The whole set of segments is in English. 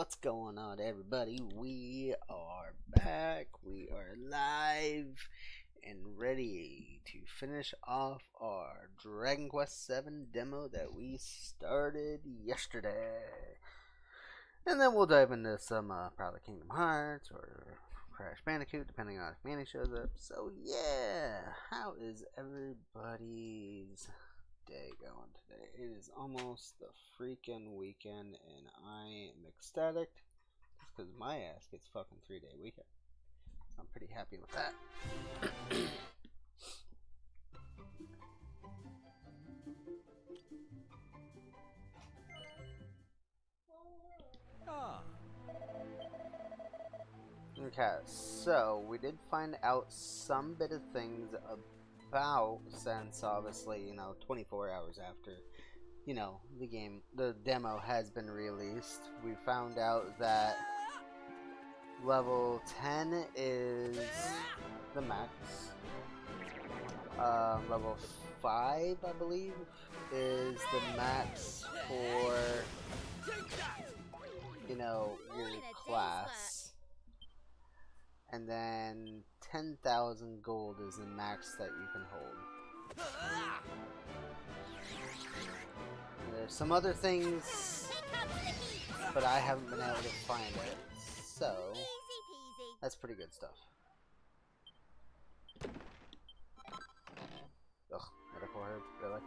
What's going on, everybody? We are back. We are live and ready to finish off our Dragon Quest VII demo that we started yesterday. And then we'll dive into some probably Kingdom Hearts or Crash Bandicoot, depending on if Manny shows up. So yeah, how is everybody's day going today? It is almost the freaking weekend and I am ecstatic just because my ass gets fucking 3-day weekend. So I'm pretty happy with that. Okay, so we did find out some bit of things about, since obviously, 24 hours after, the demo has been released. We found out that level 10 is the max. Level 5, I believe, is the max for, your class. And then 10,000 gold is the max that you can hold. There's some other things, but I haven't been able to find it. So, that's pretty good stuff. Ugh, medical herb, really?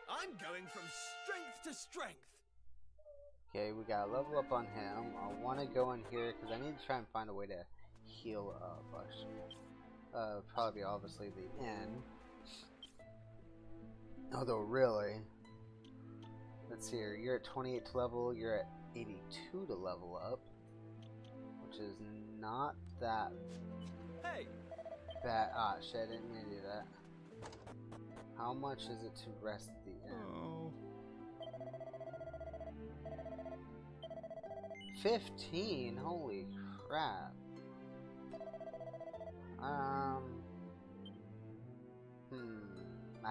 I'm going from strength to strength. Okay, we gotta level up on him. I want to go in here because I need to try and find a way to heal up. Probably obviously the inn. Although really, let's see here. You're at 28 to level. You're at 82 to level up, which is not that bad. Ah, shit! I didn't mean to do that. How much is it to rest the inn? 15? Holy crap. I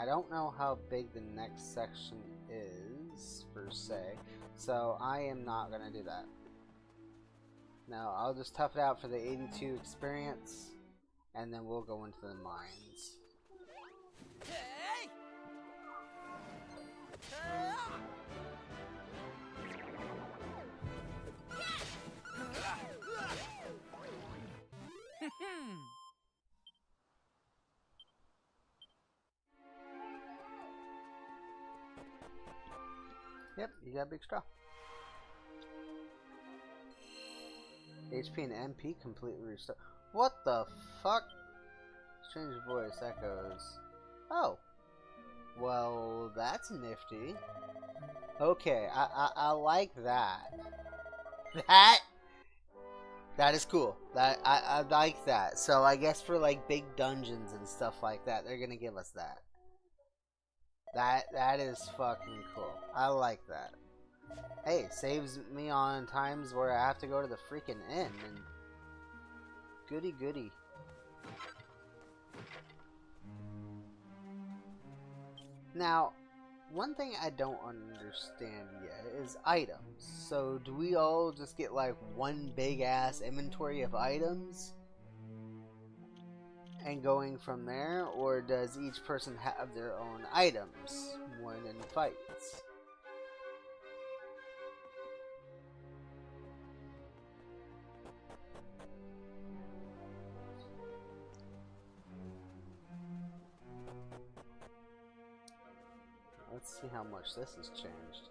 don't know how big the next section is, per se, so I am not gonna do that. No, I'll just tough it out for the 82 experience, and then we'll go into the mines. Yep, you got a big straw. HP and MP completely restored. What the fuck? Strange voice echoes. Oh. Well, that's nifty. Okay, I like that. That is cool. I like that. So I guess for like big dungeons and stuff like that, they're gonna give us that. That is fucking cool. I like that. Hey, saves me on times where I have to go to the freaking inn and goody goody. Now, one thing I don't understand yet is items. So do we all just get like one big ass inventory of items and going from there, or does each person have their own items when in fights? Let's see how much this has changed.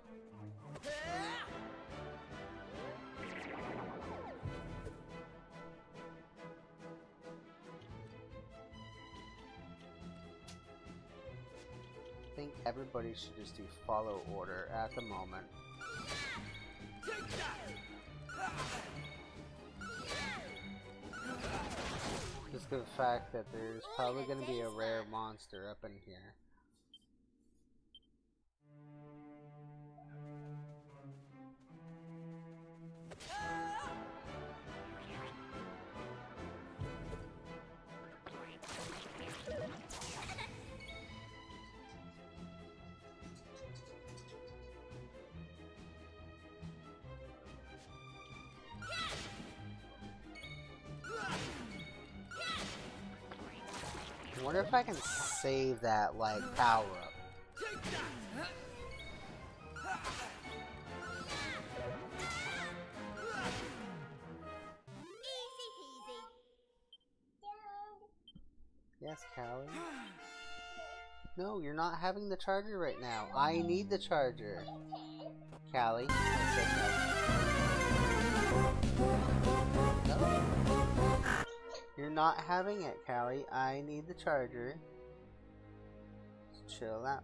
I think everybody should just do follow order at the moment. Just the fact that there's probably going to be a rare monster up in here. wonder if I can save that, like, power up. Take that! Easy peasy. Yes, Callie. No, you're not having the charger right now. I need the charger. Callie. I said no. No. You're not having it, Callie. I need the charger. Just chill out.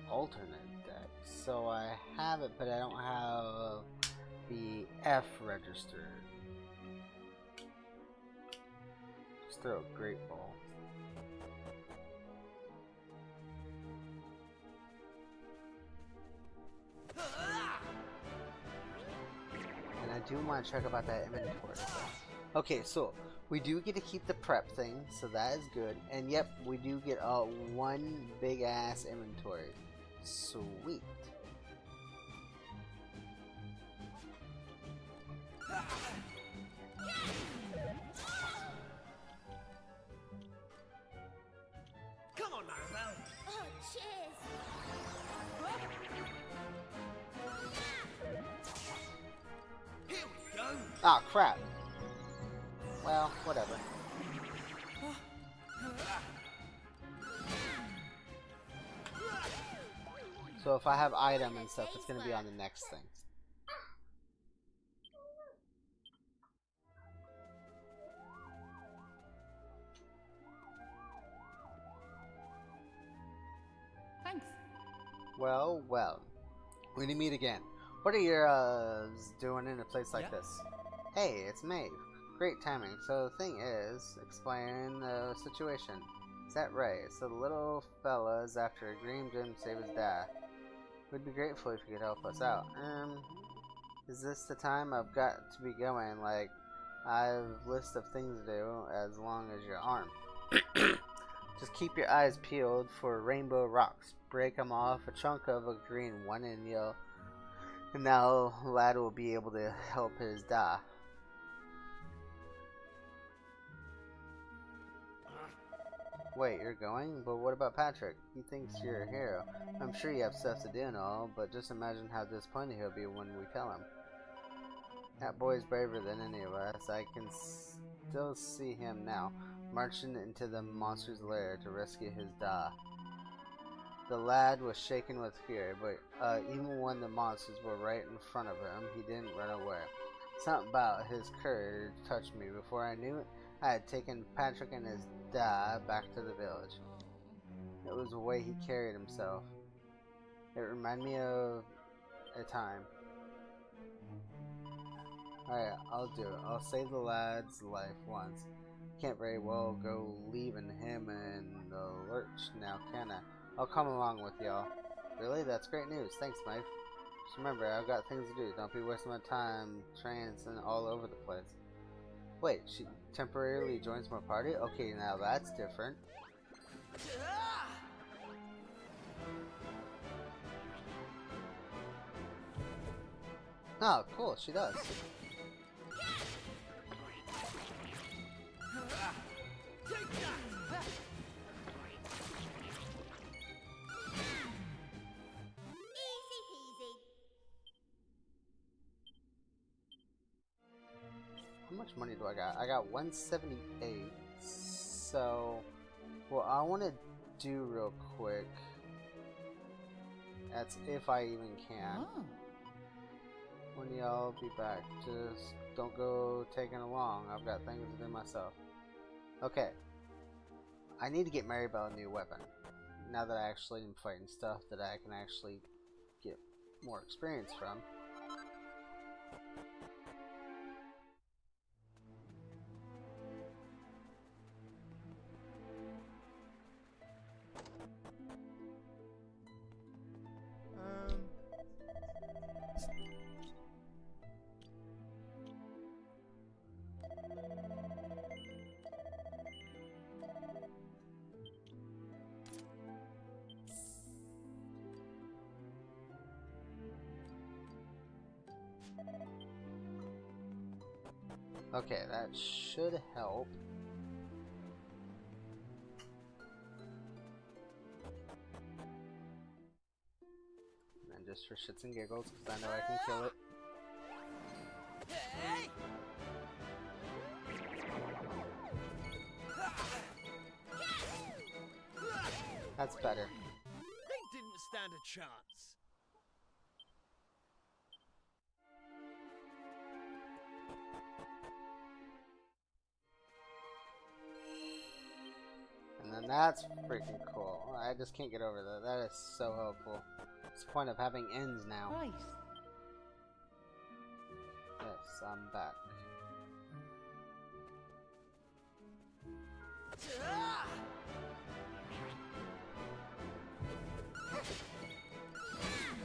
Alternate deck. So I have it, but I don't have the F registered. Just throw a great ball. And I do want to check about that inventory. Okay, so we do get to keep the prep thing, so that is good. And yep, we do get one big ass inventory. Sweet. Come on, Maribel. Oh, cheers. Here we go. Ah, crap. Well, whatever. So if I have item and stuff, it's gonna be on the next thing. Thanks. Well, well. We need to meet again. What are you doing in a place like this? Hey, it's Maeve. Great timing. So the thing is, explain the situation. Is that right? So the little fella is after a green gem to save his dad. We'd be grateful if you could help us out. Is this the time? I've got to be going. Like, I've a list of things to do as long as your arm. Just keep your eyes peeled for rainbow rocks. Break them off a chunk of a green one and now lad will be able to help his da. Wait, you're going? But what about Patrick? He thinks you're a hero. I'm sure you have stuff to do and all, but just imagine how disappointed he'll be when we tell him. That boy's braver than any of us. I can still see him now, marching into the monster's lair to rescue his da. The lad was shaken with fear, but even when the monsters were right in front of him, he didn't run away. Something about his courage touched me. Before I knew it, I had taken Patrick and his da back to the village. It was the way he carried himself. It reminded me of a time. Alright, I'll do it. I'll save the lad's life once. Can't very well go leaving him in the lurch now, can I? I'll come along with y'all. Really? That's great news. Thanks, Mike. Just remember, I've got things to do. Don't be wasting my time trancing all over the place. Wait, she temporarily joins my party? Okay, now that's different. Oh, cool, she does. Easy peasy. How much money do I got? I got 178. So, what I want to do real quick, that's if I even can. Oh. When y'all be back, just don't go taking along. I've got things to do myself. Okay. I need to get Maribel a new weapon. Now that I actually am fighting stuff that I can actually get more experience from. Okay, that should help. And then just for shits and giggles, because I know I can kill it. Hey! That's better. They didn't stand a chance. And then that's freaking cool. I just can't get over that. That is so helpful. What's the point of having ends now? Right. Yes, I'm back.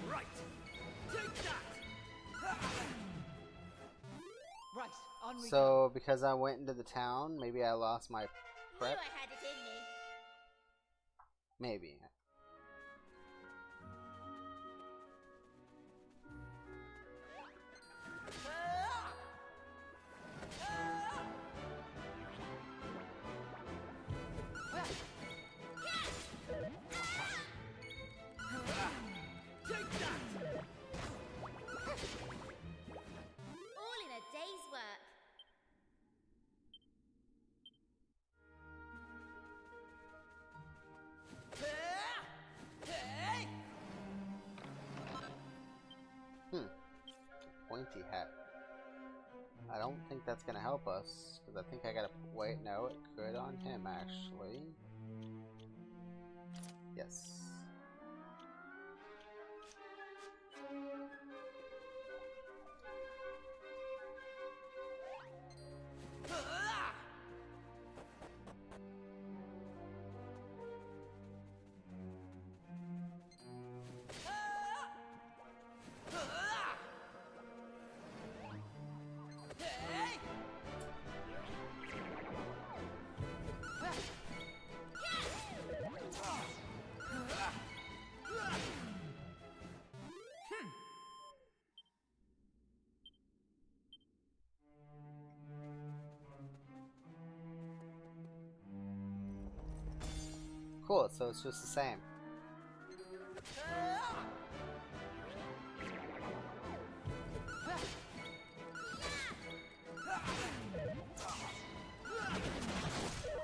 Right. Take that. Right. On we go. So, because I went into the town, maybe I lost my Knew prep? I had it in me. Maybe. Take that. All in a day's work. Hey! Pointy hat. I don't think that's gonna help us, because I think I gotta wait. No, it could on him actually. Yes. Cool, so it's just the same.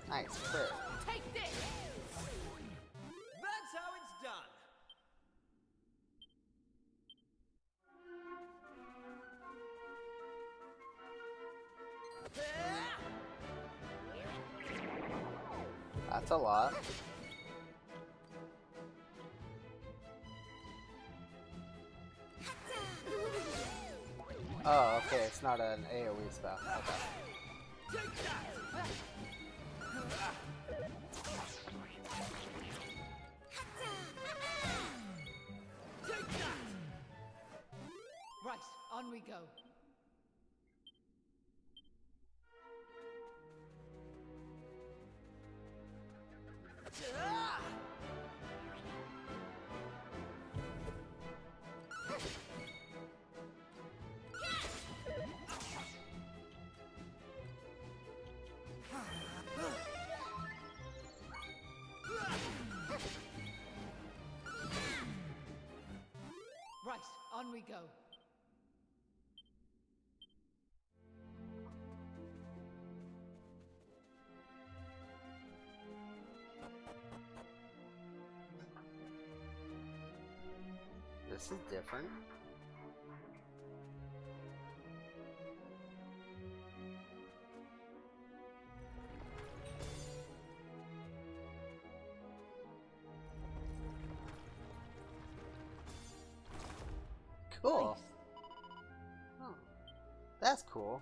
Nice, crit. Take this. That's how it's done. That's a lot. Oh, okay, it's not an AoE spell. Okay. Take that. Take that. Right. On we go. Right. On we go. This is different. Cool. Oh, that's cool.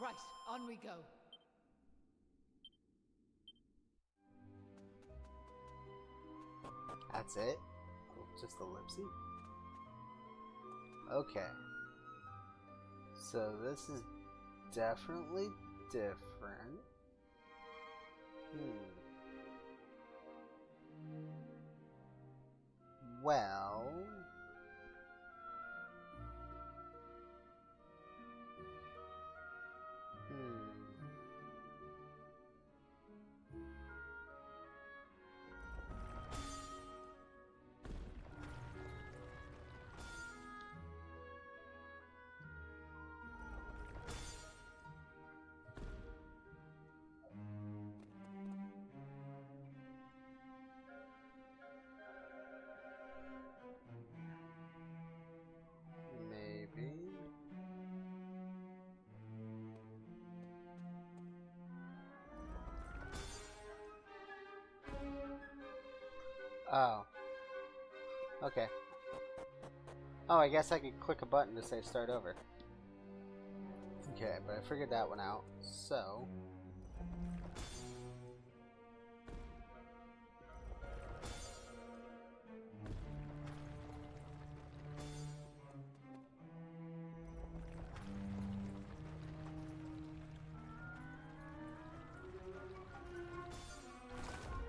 Right. On we go. That's it? Oh, just the ellipse? Okay. So this is definitely different. Well, maybe. Oh. Okay. Oh, I guess I could click a button to say start over. Okay, but I figured that one out. So.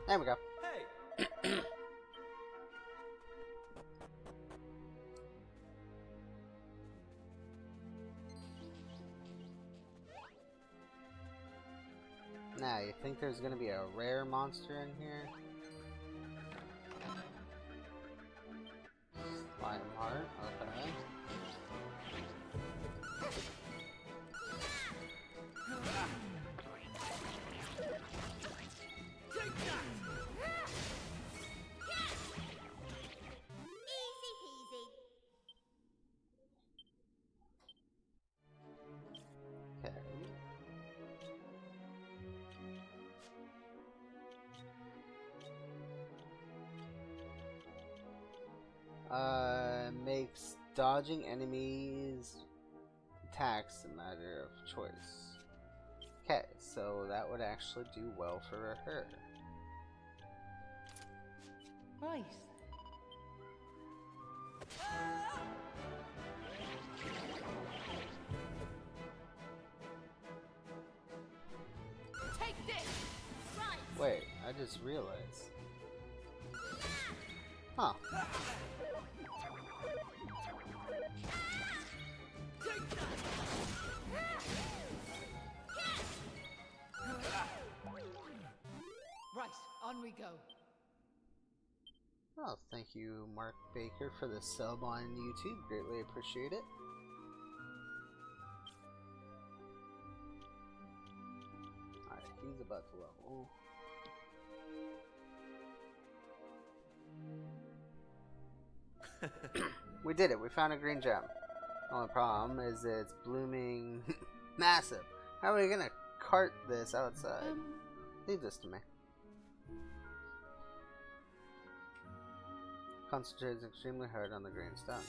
There we go. Hey! Now, you think there's gonna be a rare monster in here? Slime heart, okay. Take that! Easy peasy. Okay. Makes dodging enemies attacks a matter of choice. Okay, so that would actually do well for her. Right. Take this! Right. Wait, I just realized. Huh. Take that! Right, on we go. Oh, thank you, Mark Baker, for the sub on YouTube. Greatly appreciate it. Alright, he's about to level. We did it. We found a green gem. Only problem is it's blooming massive. How are we gonna cart this outside? Leave this to me. Concentrates extremely hard on the green stone.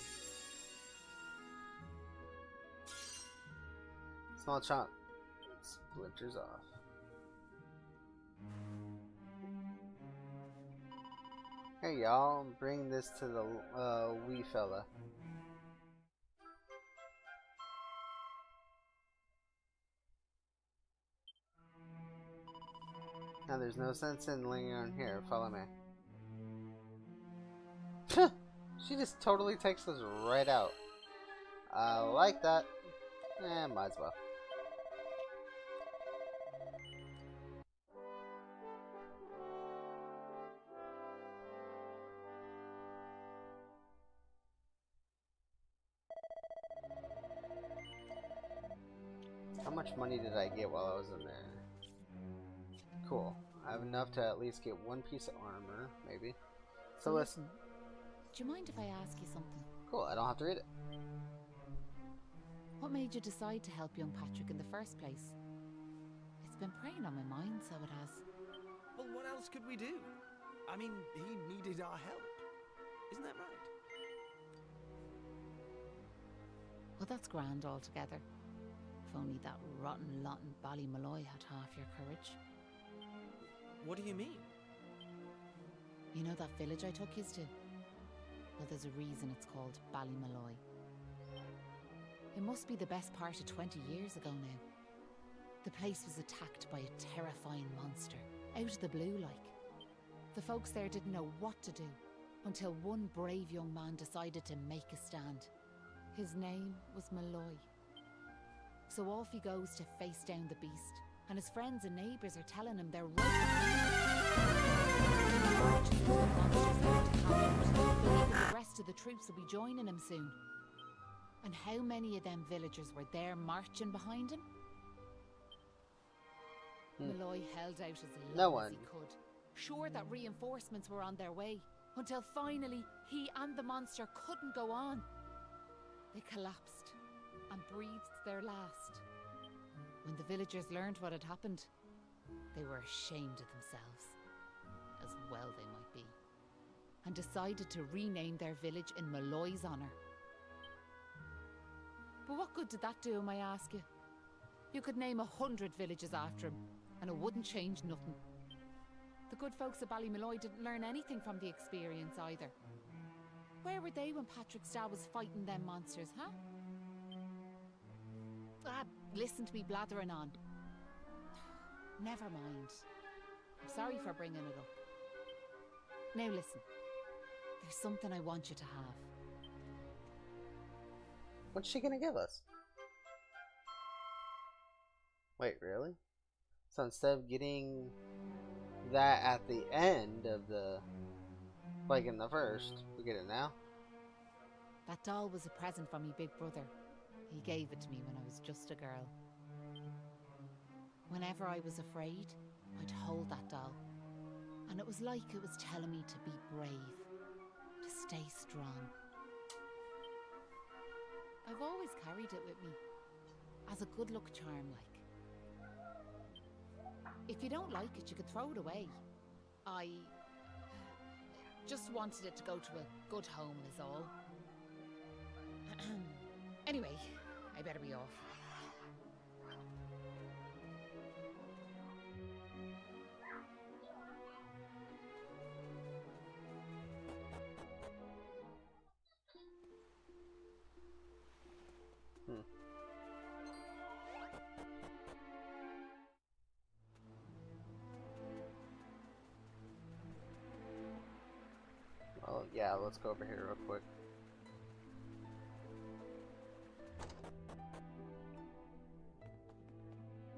Small chunk splinters off. Here y'all, bring this to the wee fella. Now there's no sense in lingering here. Follow me. She just totally takes us right out. I like that. Might as well. How much money did I get while I was in there? Cool. I have enough to at least get one piece of armor, maybe. So listen. Do you mind if I ask you something? Cool, I don't have to read it. What made you decide to help young Patrick in the first place? It's been preying on my mind, so it has. Well, what else could we do? I mean, he needed our help. Isn't that right? Well, that's grand altogether. If only that rotten lot in Ballymalloy had half your courage. What do you mean? You know that village I took yous to? Well, there's a reason it's called Ballymalloy. It must be the best part of 20 years ago now. The place was attacked by a terrifying monster, out of the blue like. The folks there didn't know what to do, until one brave young man decided to make a stand. His name was Malloy. So off he goes to face down the beast, and his friends and neighbours are telling him they're right behind him. Believing the rest of the troops will be joining him soon. And how many of them villagers were there marching behind him? Malloy held out as long as he could, sure that reinforcements were on their way, until finally he and the monster couldn't go on. They collapsed and breathed their last. When the villagers learned what had happened, they were ashamed of themselves, as well they might be, and decided to rename their village in Malloy's honour. But what good did that do, I ask you? You could name 100 villages after him, and it wouldn't change nothing. The good folks of Ballymalloy didn't learn anything from the experience either. Where were they when Patrick Starr was fighting them monsters, huh? Listen to me blathering on. Never mind. I'm sorry for bringing it up. Now listen, there's something I want you to have. What's she gonna give us? Wait, really? So instead of getting that at the end of the, like in the first, we get it now? That doll was a present from me big brother. He gave it to me when I was just a girl. Whenever I was afraid, I'd hold that doll. And it was like it was telling me to be brave, to stay strong. I've always carried it with me, as a good luck charm like. If you don't like it, you could throw it away. I just wanted it to go to a good home is all. Anyway, I better be off. Well, yeah, let's go over here real quick.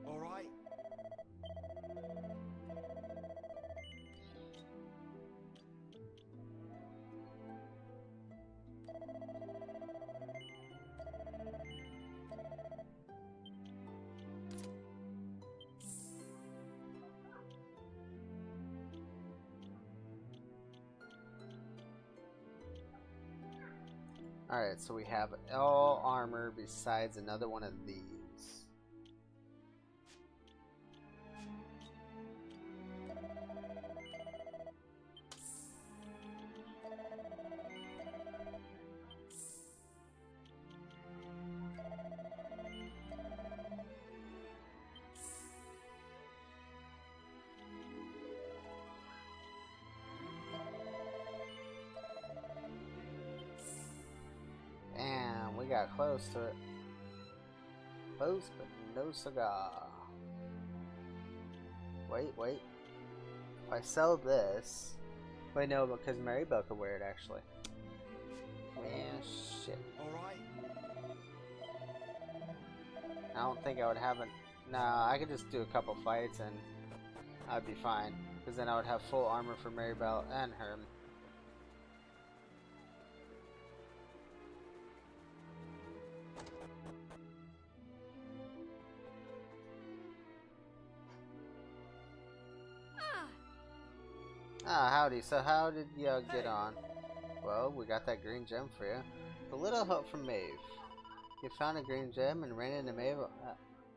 All right. Alright, so we have all armor besides another one of these. And we got close to it. Close, but no cigar. Wait. If I sell this... Wait, no, because Maribel could wear it, actually. Man, shit. Alright. I don't think I would have it. Nah, I could just do a couple fights and I'd be fine. Because then I would have full armor for Maribel and her. Ah, howdy. So how did you get on? Well, we got that green gem for you. A little help from Maeve. You found a green gem and ran into Maeve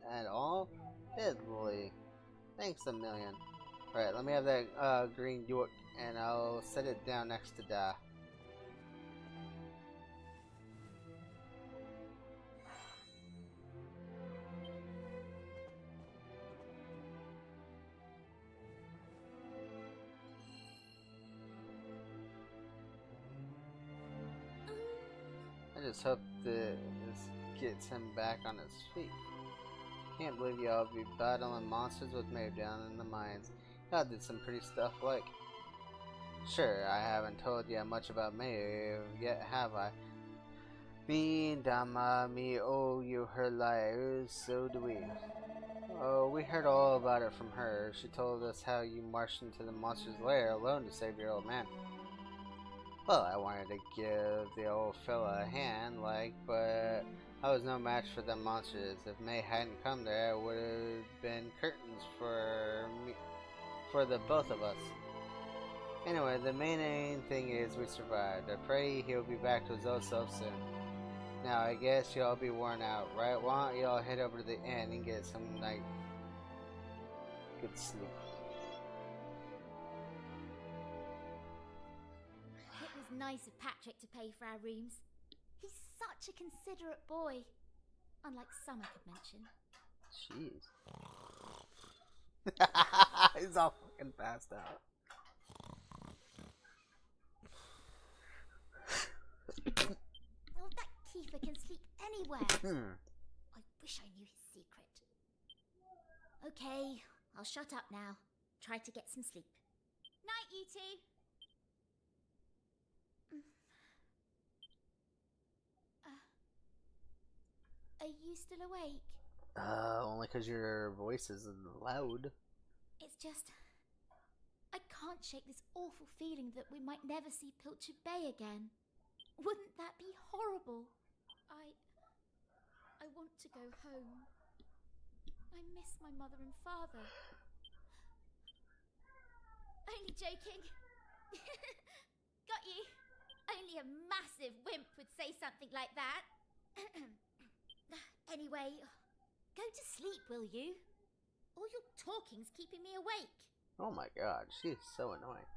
at all? Italy. Thanks a million. Right, let me have that green York and I'll set it down next to Da. I just hope this gets him back on his feet. Can't believe y'all be battling monsters with Maeve down in the mines. Y'all did some pretty stuff like. Sure, I haven't told you much about Maeve yet, have I? Me and Dama, me owe you her lives, so do we. Oh, we heard all about it from her. She told us how you marched into the monster's lair alone to save your old man. Well, I wanted to give the old fella a hand, but I was no match for the monsters. If May hadn't come there, it would have been curtains for me, for the both of us. Anyway, the main thing is we survived. I pray he'll be back to his old self soon. Now, I guess y'all be worn out, right? Why don't y'all head over to the inn and get some good sleep? It was nice of Patrick to pay for our rooms. He's such a considerate boy. Unlike some I could mention. Jeez. He's all fucking passed out. Oh, that Kiefer can sleep anywhere. I wish I knew his secret. Okay, I'll shut up now. Try to get some sleep. Night, you two. Are you still awake? Only because your voice is loud. It's just, I can't shake this awful feeling that we might never see Pilchard Bay again. Wouldn't that be horrible? I want to go home. I miss my mother and father. Only joking. Got you. Only a massive wimp would say something like that. Anyway, go to sleep, will you? All your talking's keeping me awake. Oh my god, she's so annoying.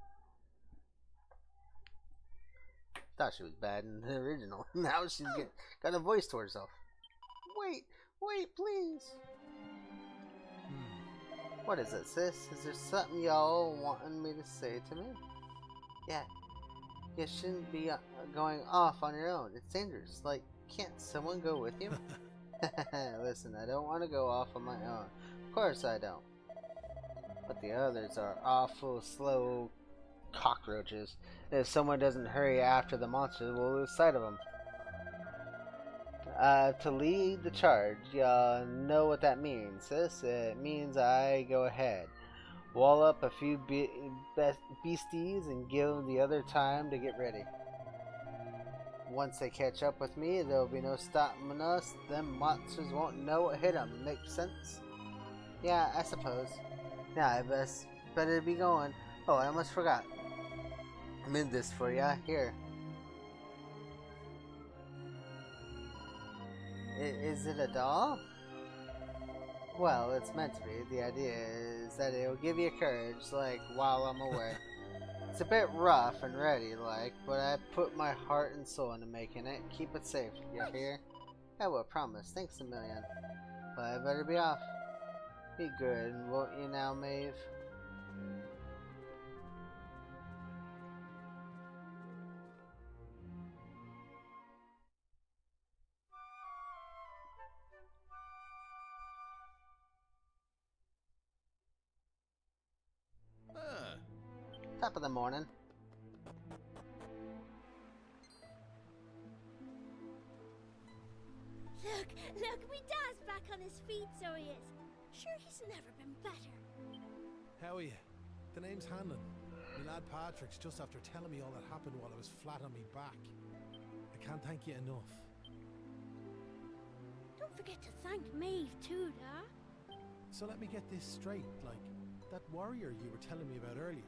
Thought she was bad in the original. Now she's got a voice to herself. Wait, please. What is it, sis? Is there something y'all wanting me to say to me? Yeah, you shouldn't be going off on your own. It's dangerous. Like, can't someone go with you? Listen, I don't want to go off on my own. Of course I don't. But the others are awful slow cockroaches. If someone doesn't hurry after the monster, we'll lose sight of them. To lead the charge, y'all know what that means, sis. It means I go ahead, wall up a few beasties, and give the other time to get ready. Once they catch up with me, there'll be no stopping us. Them monsters won't know what hit them. Makes sense? Yeah, I suppose. Now I better be going. Oh, I almost forgot. I made this for ya. Here. Is it a doll? Well, it's meant to be. The idea is that it'll give you courage, like, while I'm away. It's a bit rough and ready, like, but I put my heart and soul into making it. Keep it safe, you hear? I will promise. Thanks a million. But I better be off. Be good, won't you now, Maeve? Top of the morning. Look, we Dad's back on his feet, so he is. Sure, he's never been better. How are you? The name's Hanlon. My lad Patrick's just after telling me all that happened while I was flat on me back. I can't thank you enough. Don't forget to thank Maeve too, Dad. So let me get this straight, like, that warrior you were telling me about earlier,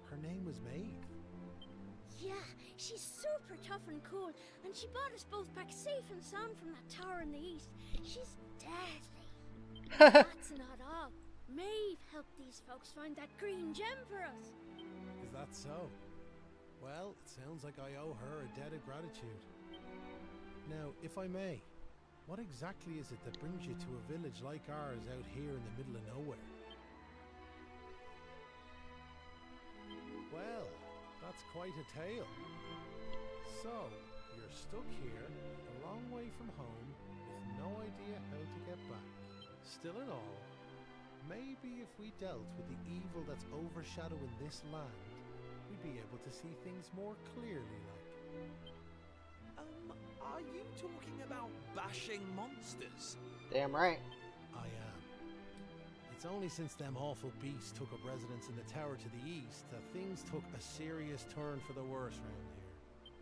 her name was Maeve. Yeah, she's super tough and cool, and she brought us both back safe and sound from that tower in the east. She's deadly. That's not all. Maeve helped these folks find that green gem for us. Is that so? Well, it sounds like I owe her a debt of gratitude. Now, if I may, what exactly is it that brings you to a village like ours out here in the middle of nowhere? Well, that's quite a tale. So, you're stuck here, a long way from home, with no idea how to get back. Still in all, maybe if we dealt with the evil that's overshadowing this land, we'd be able to see things more clearly, like. Are you talking about bashing monsters? Damn right. I am. It's only since them awful beasts took up residence in the tower to the east that things took a serious turn for the worse round here.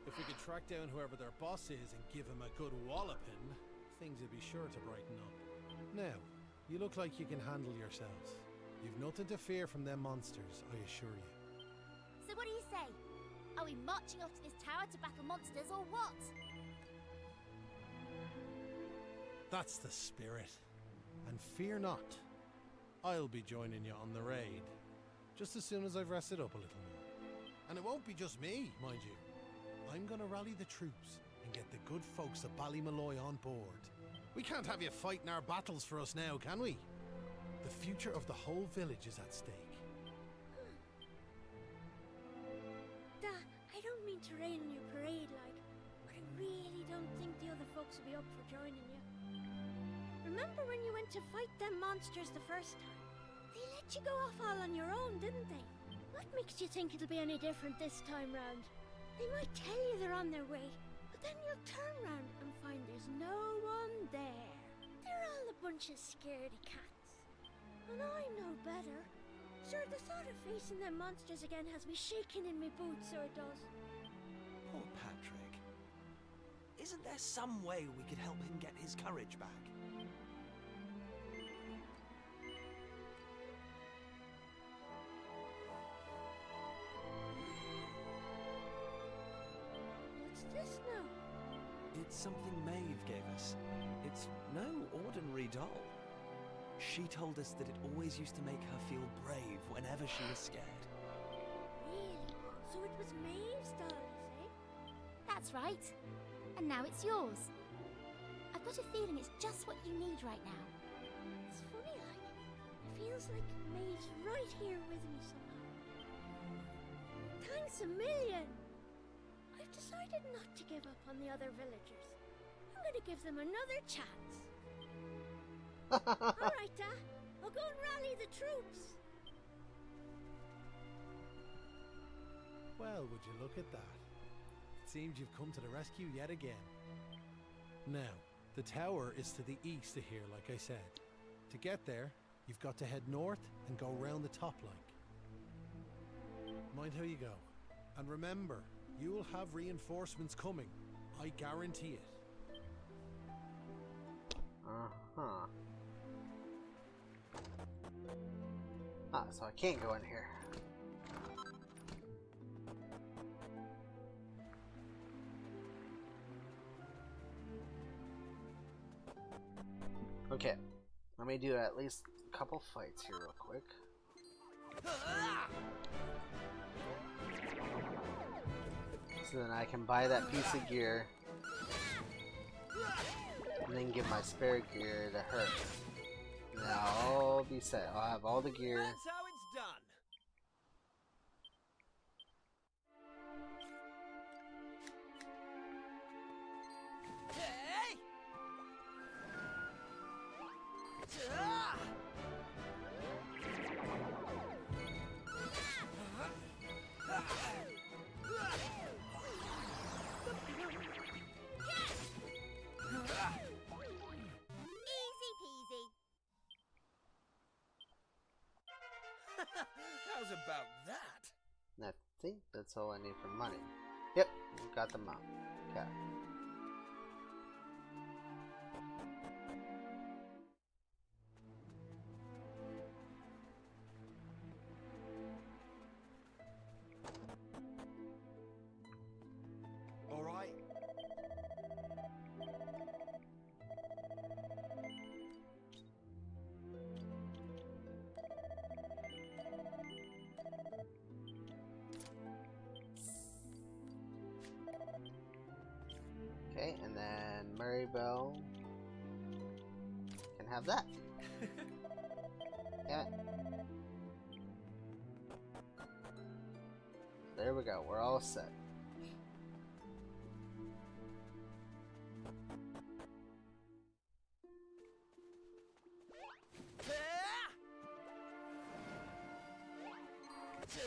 If we could track down whoever their boss is and give him a good walloping, things would be sure to brighten up. Now, you look like you can handle yourselves. You've nothing to fear from them monsters, I assure you. So what do you say? Are we marching off to this tower to battle monsters or what? That's the spirit. And fear not. I'll be joining you on the raid, just as soon as I've rested up a little more. And it won't be just me, mind you. I'm gonna rally the troops and get the good folks of Ballymalloy on board. We can't have you fighting our battles for us now, can we? The future of the whole village is at stake. I don't mean to rain on your parade, like, but I really don't think the other folks will be up for joining you. Remember when you went to fight them monsters the first time? They let you go off all on your own, didn't they? What makes you think it'll be any different this time round? They might tell you they're on their way, but then you'll turn round and find there's no one there. They're all a bunch of scaredy cats. And I know better. Sure, the thought of facing them monsters again has me shaking in my boots, so it does. Poor Patrick. Isn't there some way we could help him get his courage back? What's this now? It's something Maeve gave us. It's no ordinary doll. She told us that it always used to make her feel brave whenever she was scared. Really? So it was Maeve's doll, you say? That's right. And now it's yours. I've got a feeling it's just what you need right now. It's funny, like, it feels like Maeve's right here with me somehow. Thanks a million! I've decided not to give up on the other villagers. I'm gonna give them another chance. Alright, I'll go and rally the troops. Well, would you look at that? It seems you've come to the rescue yet again. Now, the tower is to the east of here, like I said. To get there, you've got to head north and go round the top like. Mind how you go. And remember, you'll have reinforcements coming. I guarantee it. Uh-huh. Ah, so I can't go in here. Okay, let me do at least a couple fights here real quick. So then I can buy that piece of gear and then give my spare gear to her. Now I'll be set. I'll have all the gear. That's how it's done. Hey! Ah! Easy peasy. How's about that? I think that's all I need for money. Yep, got them out. Okay. All right. Okay, and then Murray Bell can have that. Yeah. There we go, we're all set. Easy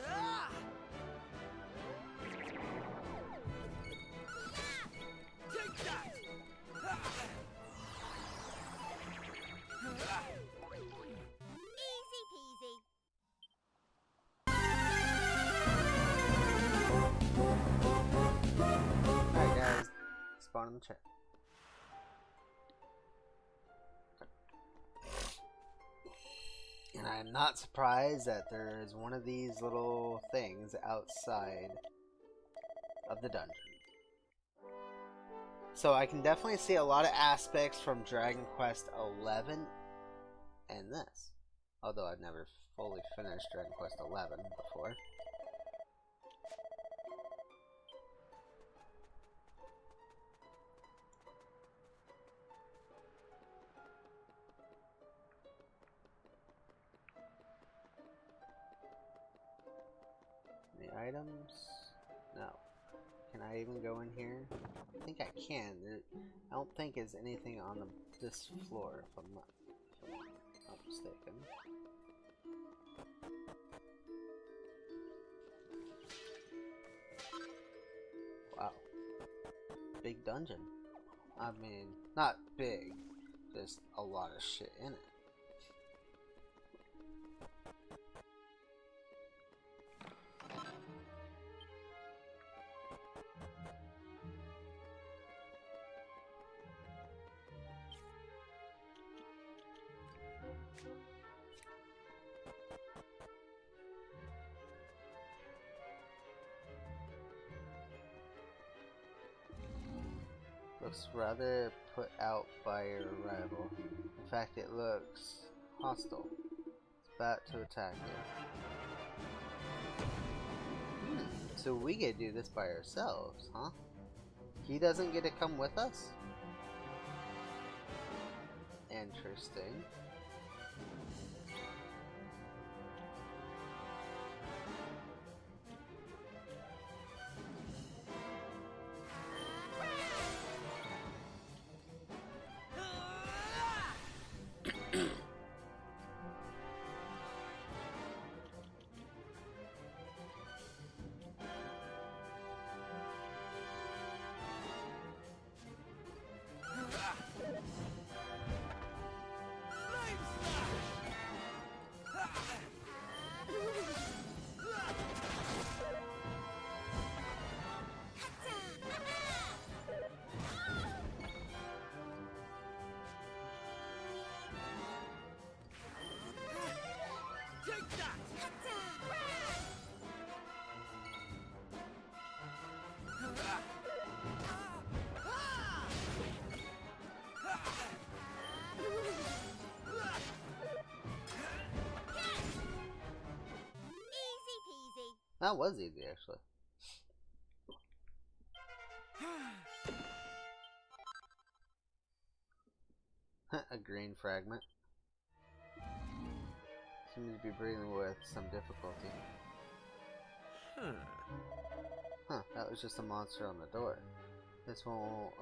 peasy. Alright guys, spawn in the chat. And I'm not surprised that there is one of these little things outside of the dungeon. So I can definitely see a lot of aspects from Dragon Quest XI and this. Although I've never fully finished Dragon Quest XI before. The items? No. Can I even go in here? I think I can. I don't think there's anything on this floor, if I'm not mistaken. Wow. Big dungeon. I mean, not big, just a lot of shit in it. Looks rather put out by your arrival. In fact, it looks hostile. It's about to attack you. So we get to do this by ourselves, huh? He doesn't get to come with us? Interesting. That was easy, actually. A green fragment. Seems to be breathing with some difficulty. Huh, that was just a monster on the door. This won't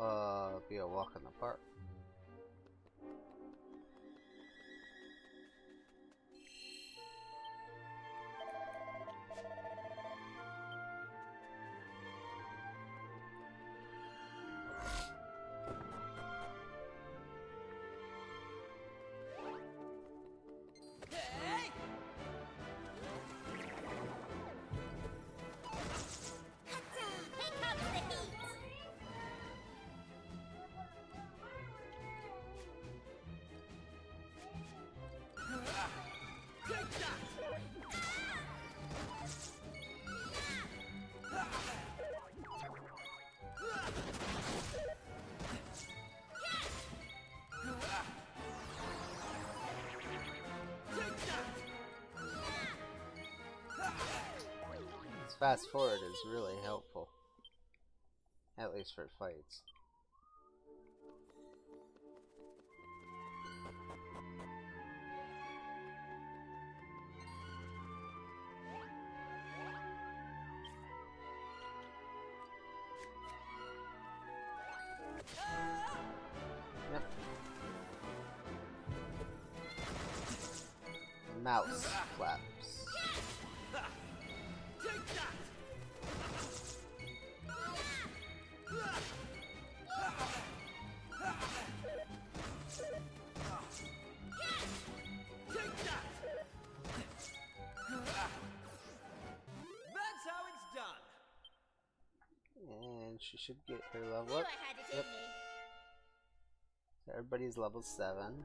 be a walk in the park. Fast forward is really helpful, at least for fights. Yep. Mouse flaps. she should get her level Knew up. I had it Yep. in me. So everybody's level 7.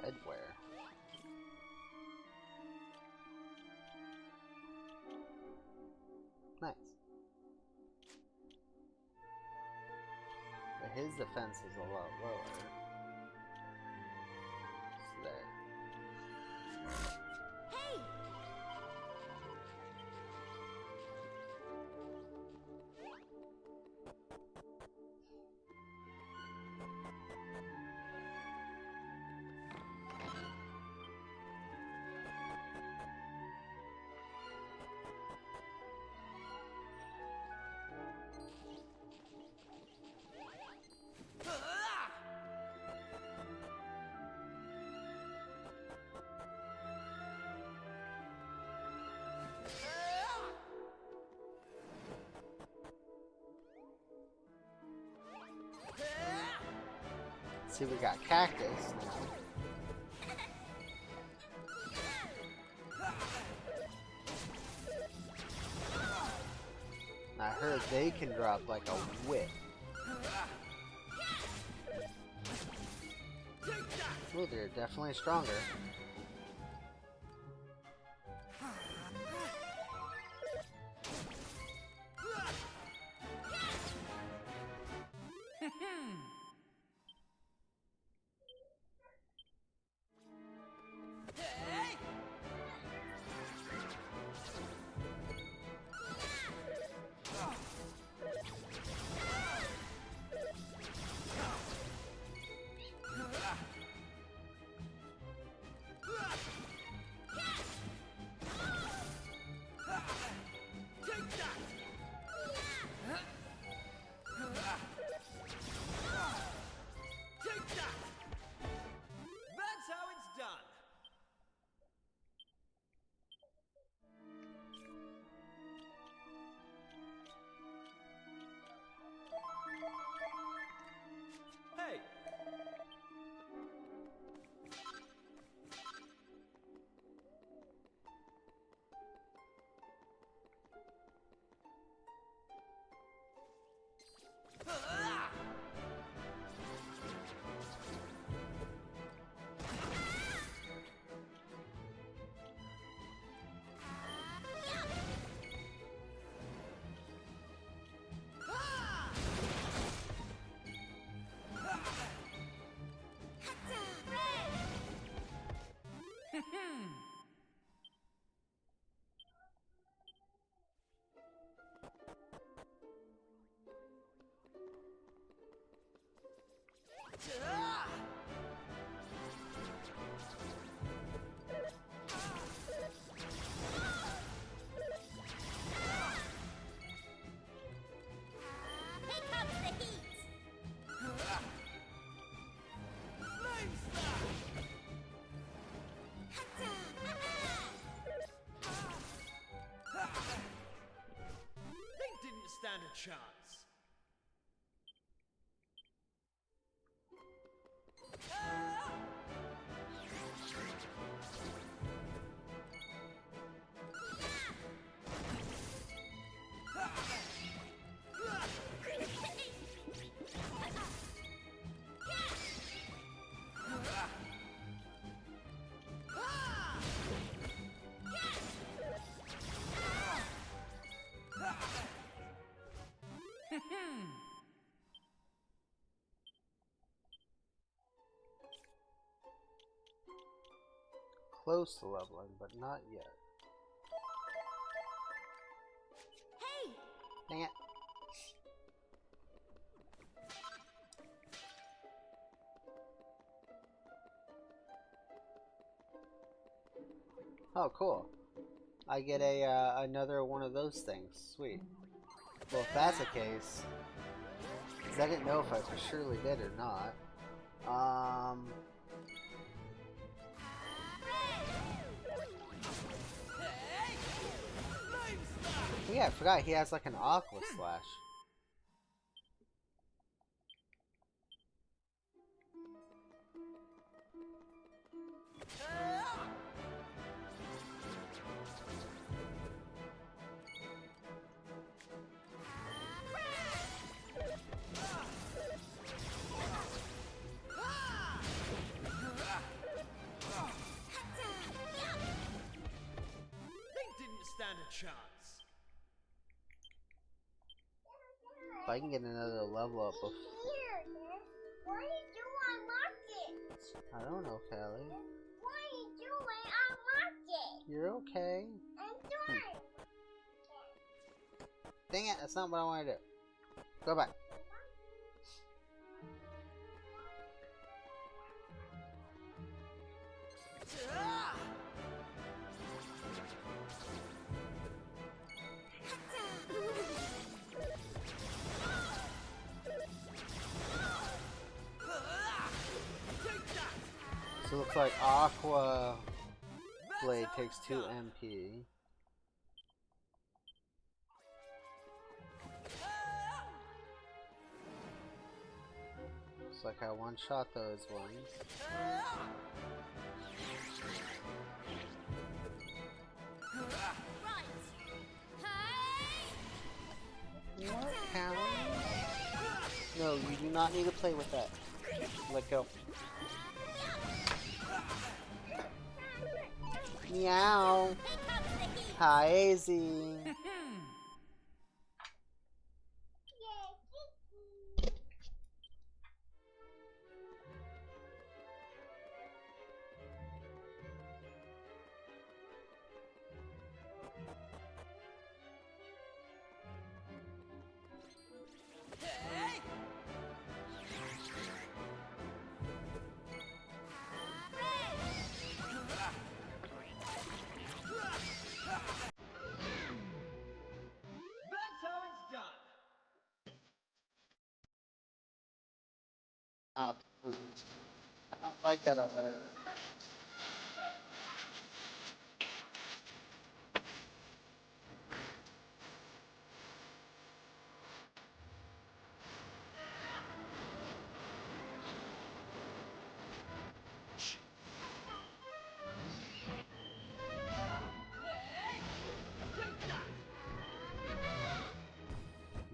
Headwear. Nice. But his defense is a lot lower. So there. Hey! See, we got Cactus now. I heard they can drop like a whip. Oh, they're definitely stronger. That's how it's done. Hey! Here comes the heat! They didn't stand a chance. Close to leveling, but not yet. Hey! Dang it. Oh, cool. I get a another one of those things. Sweet. Well, if that's the case, because I didn't know if I for surely did or not. Yeah, I forgot he has like an aqua slash. They didn't stand a chance. If I can get another level up of... What are you doing on market? I don't know, Callie. What are you doing on market? You're okay. I'm doing. Dang it, that's not what I want to do. Go back. So it looks like Aqua Blade takes 2 MP. Looks like I one-shot those ones. What, Callie? No, you do not need to play with that. Let go. Meow. Hi, AZ. I don't like that over there.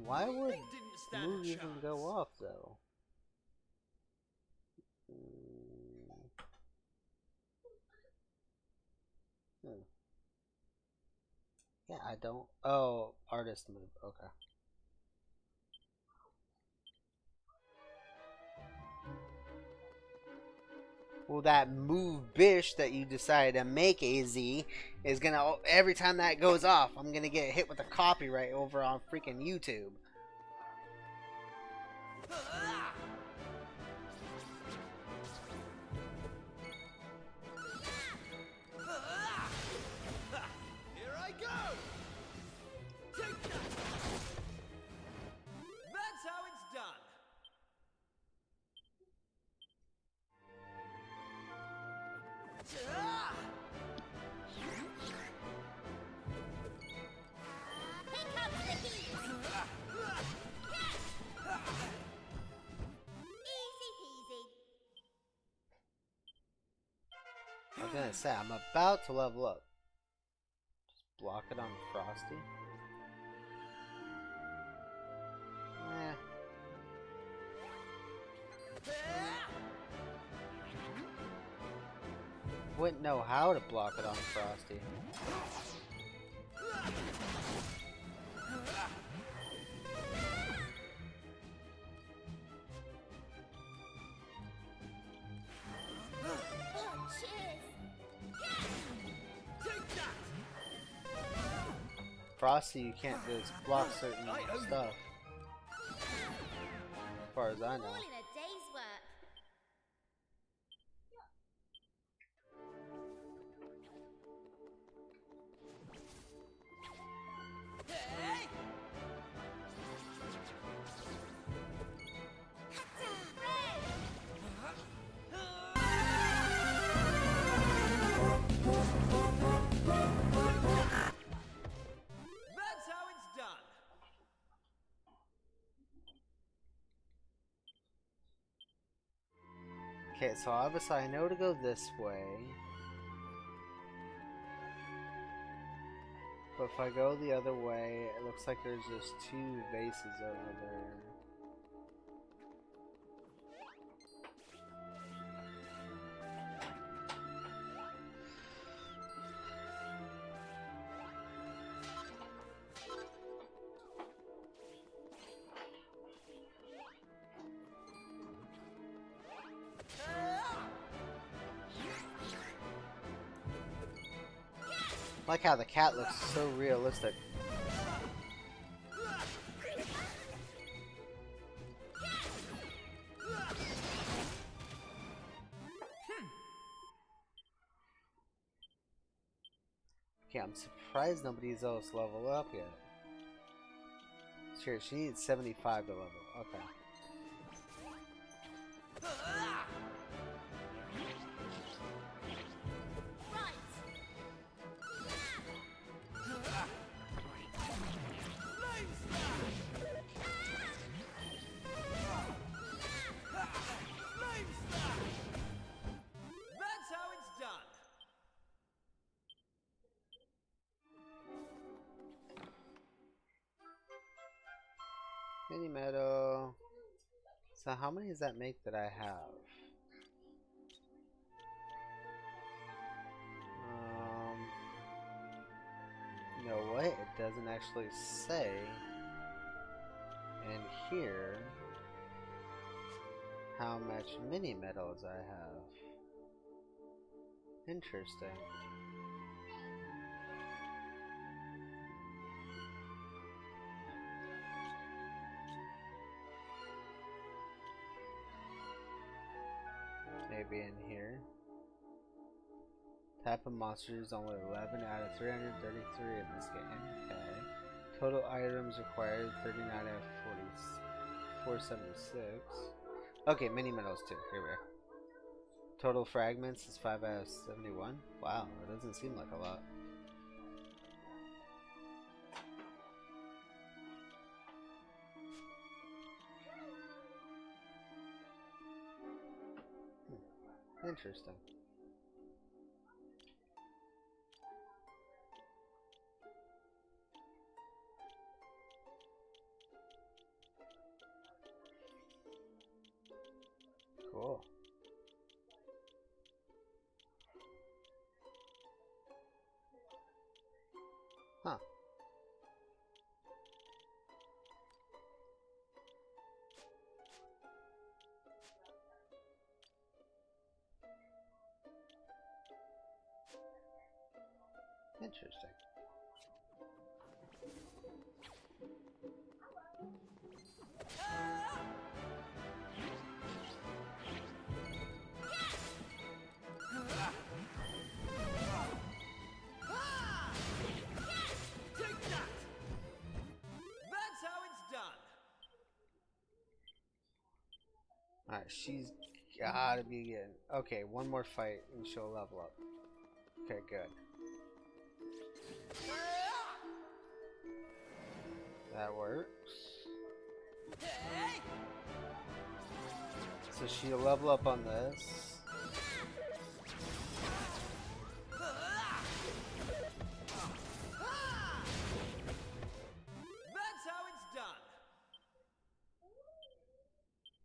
Why would move even go off though? Yeah, I don't. Oh, artist move. Okay. Well, that move bish that you decided to make, AZ, is gonna, every time that goes off, I'm gonna get hit with a copyright over on freaking YouTube. Here I go! Take that! That's how it's done! Here comes the heat. Easy peasy. I was gonna say, I'm about to level up. Just block it on Frosty. Eh. Wouldn't know how to block it on Frosty. Oh, cheers. Frosty, you can't just block certain stuff. As far as I know. All in a day's work. That's how Okay, so obviously I know to go this way. But if I go the other way, it looks like there's just 2 vases over there. I like how the cat looks so realistic. Okay, I'm surprised nobody's else level up yet. Sure, she needs 75 to level. Okay. That's how it's done. Mini medal. So how many does that make that I have? You know what? It doesn't actually say. And here, how much mini medals I have. Interesting. Maybe in here. Type of monsters only 11 out of 333 in this game. Okay. Total items required 39 out of 476. Okay, mini medals too. Here we are. Total fragments is 5 out of 71. Wow, that doesn't seem like a lot. Interesting. Cool. Huh. Interesting. Take that. That's how it's done. Alright, she's gotta be getting... Okay, one more fight and she'll level up. Okay, good. That works. So she'll level up on this. That's how it's done.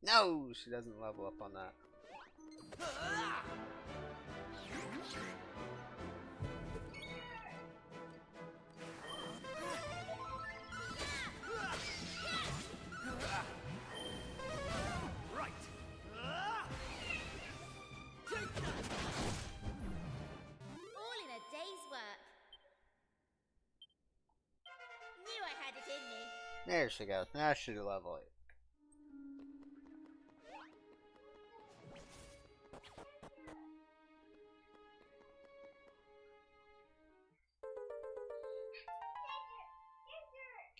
No, she doesn't level up on that. Right. Take that. All in a day's work. Knew I had it in me. There she goes. Now she'll level it.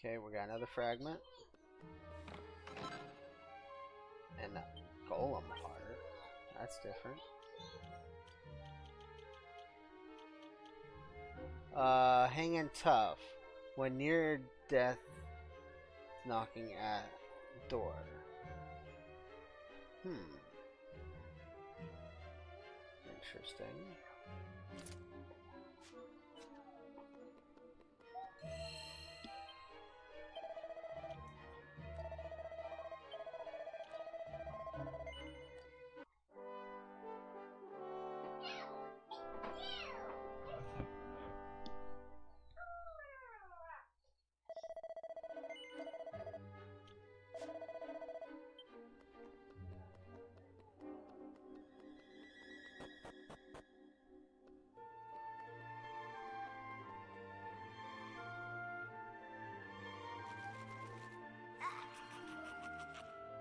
Okay, we got another fragment. And a golem heart. That's different. Hanging tough. When near death knocking at door. Interesting.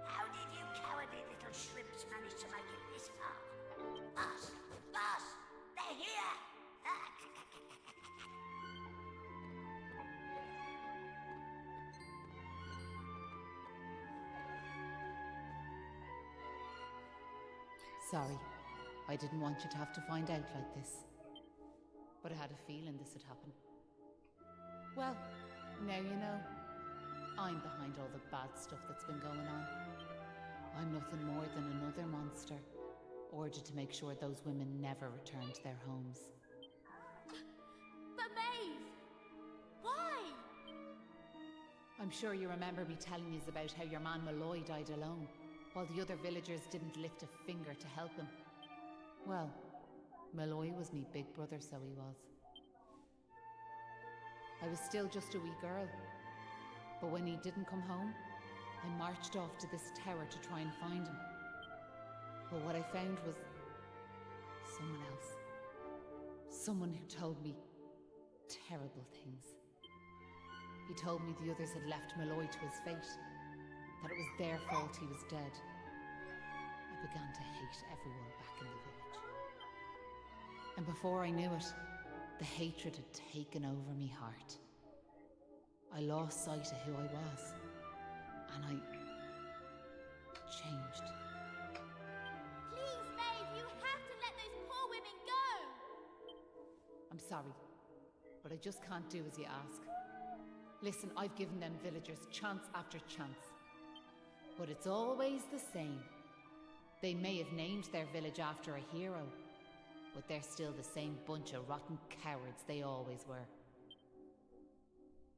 How did you cowardly little shrimps manage to make it this far? Boss! Boss! They're here! Sorry, I didn't want you to have to find out like this. But I had a feeling this would happen. Well, now you know. I'm behind all the bad stuff that's been going on. I'm nothing more than another monster, ordered to make sure those women never return to their homes. But Maeve! Why? I'm sure you remember me telling you about how your man Malloy died alone, while the other villagers didn't lift a finger to help him. Well, Malloy was me big brother, so he was. I was still just a wee girl. But when he didn't come home, I marched off to this tower to try and find him. But what I found was someone else. Someone who told me terrible things. He told me the others had left Malloy to his fate, that it was their fault he was dead. I began to hate everyone back in the village. And before I knew it, the hatred had taken over me heart. I lost sight of who I was, and I changed. Please, Maeve, you have to let those poor women go! I'm sorry, but I just can't do as you ask. Listen, I've given them villagers chance after chance, but it's always the same. They may have named their village after a hero, but they're still the same bunch of rotten cowards they always were.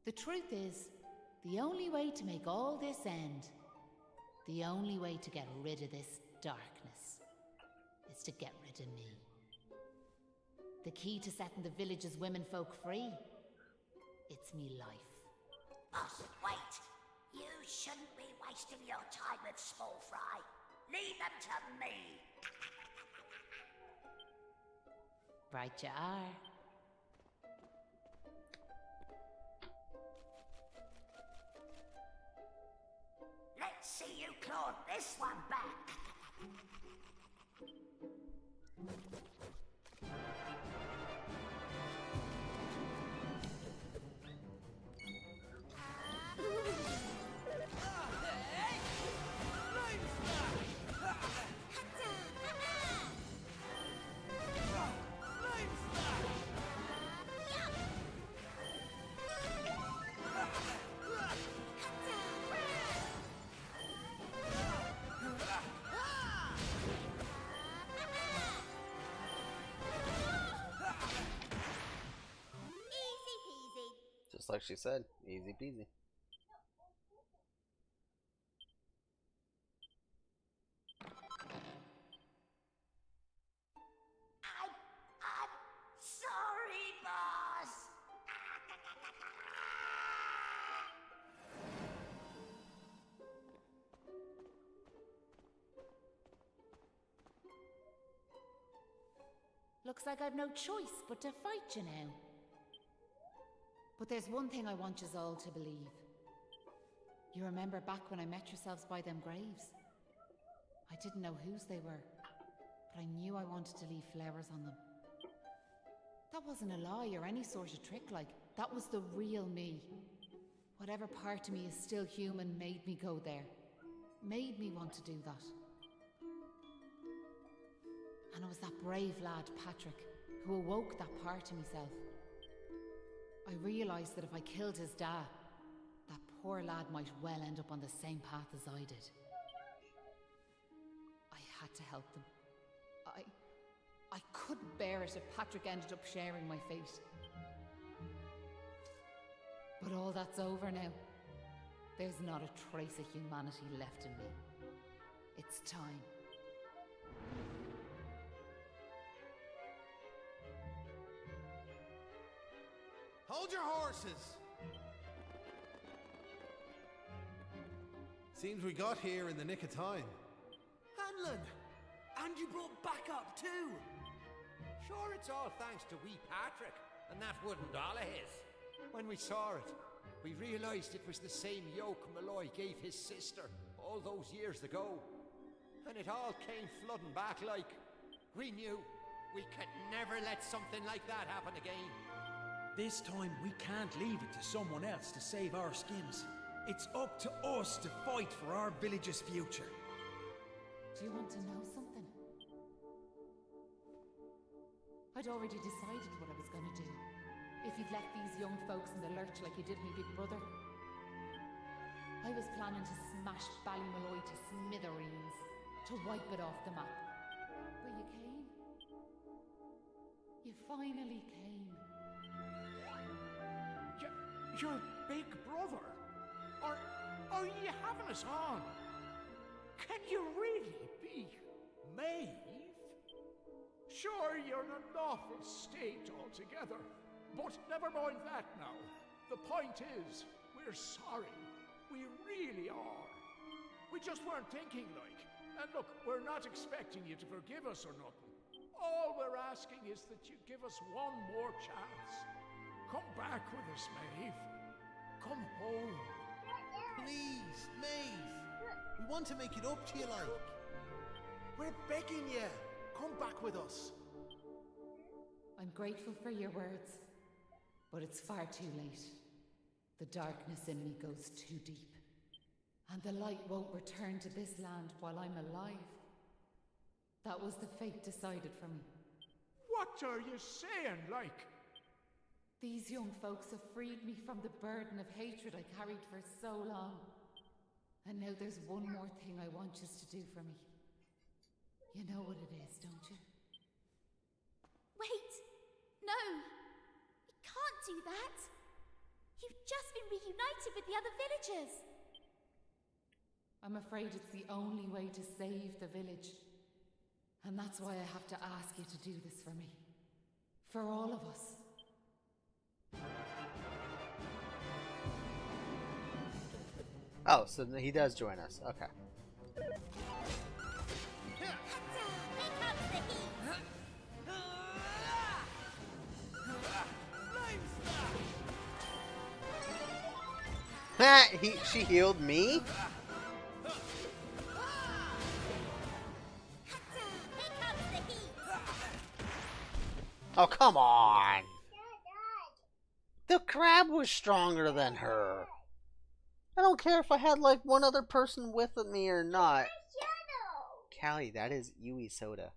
The truth is, the only way to make all this end, the only way to get rid of this darkness, is to get rid of me. The key to setting the village's womenfolk free, it's me life. Boss, wait! You shouldn't be wasting your time with small fry. Leave them to me. Right you are. Let's see you claw this one back. Just like she said, easy peasy. I'm sorry, boss. Looks like I've no choice but to fight you now. But there's one thing I want yous all to believe. You remember back when I met yourselves by them graves? I didn't know whose they were, but I knew I wanted to leave flowers on them. That wasn't a lie or any sort of trick, like, that was the real me. Whatever part of me is still human made me go there. Made me want to do that. And it was that brave lad, Patrick, who awoke that part of myself. I realised that if I killed his dad, that poor lad might well end up on the same path as I did. I had to help them. I couldn't bear it if Patrick ended up sharing my fate. But all that's over now. There's not a trace of humanity left in me. It's time. Hold your horses! Seems we got here in the nick of time. Hanlon! And you brought back up too! Sure, it's all thanks to wee Patrick and that wooden doll of his. When we saw it, we realised it was the same yoke Malloy gave his sister all those years ago. And it all came flooding back like... We knew we could never let something like that happen again. This time we can't leave it to someone else to save our skins. It's up to us to fight for our village's future. Do you want to know something? I'd already decided what I was going to do. If you'd left these young folks in the lurch like you did me big brother. I was planning to smash Ballymalloy to smithereens, to wipe it off the map. But you came. You finally came. Your big brother? Are you having us on? Can you really be Maeve? Sure, you're in an awful state altogether, but never mind that now. The point is, we're sorry. We really are. We just weren't thinking like. And look, we're not expecting you to forgive us or nothing. All we're asking is that you give us one more chance. Come back with us, Maeve. Come home. Please, Maeve. We want to make it up to you, like. We're begging you. Come back with us. I'm grateful for your words, but it's far too late. The darkness in me goes too deep, and the light won't return to this land while I'm alive. That was the fate decided for me. What are you saying, like? These young folks have freed me from the burden of hatred I carried for so long. And now there's one more thing I want you to do for me. You know what it is, don't you? Wait! No! You can't do that! You've just been reunited with the other villagers! I'm afraid it's the only way to save the village. And that's why I have to ask you to do this for me. For all of us. Oh, so he does join us. Okay. She healed me? Oh, come on! The crab was stronger than her. I don't care if I had like one other person with me or not. Callie, that is Yui Soda.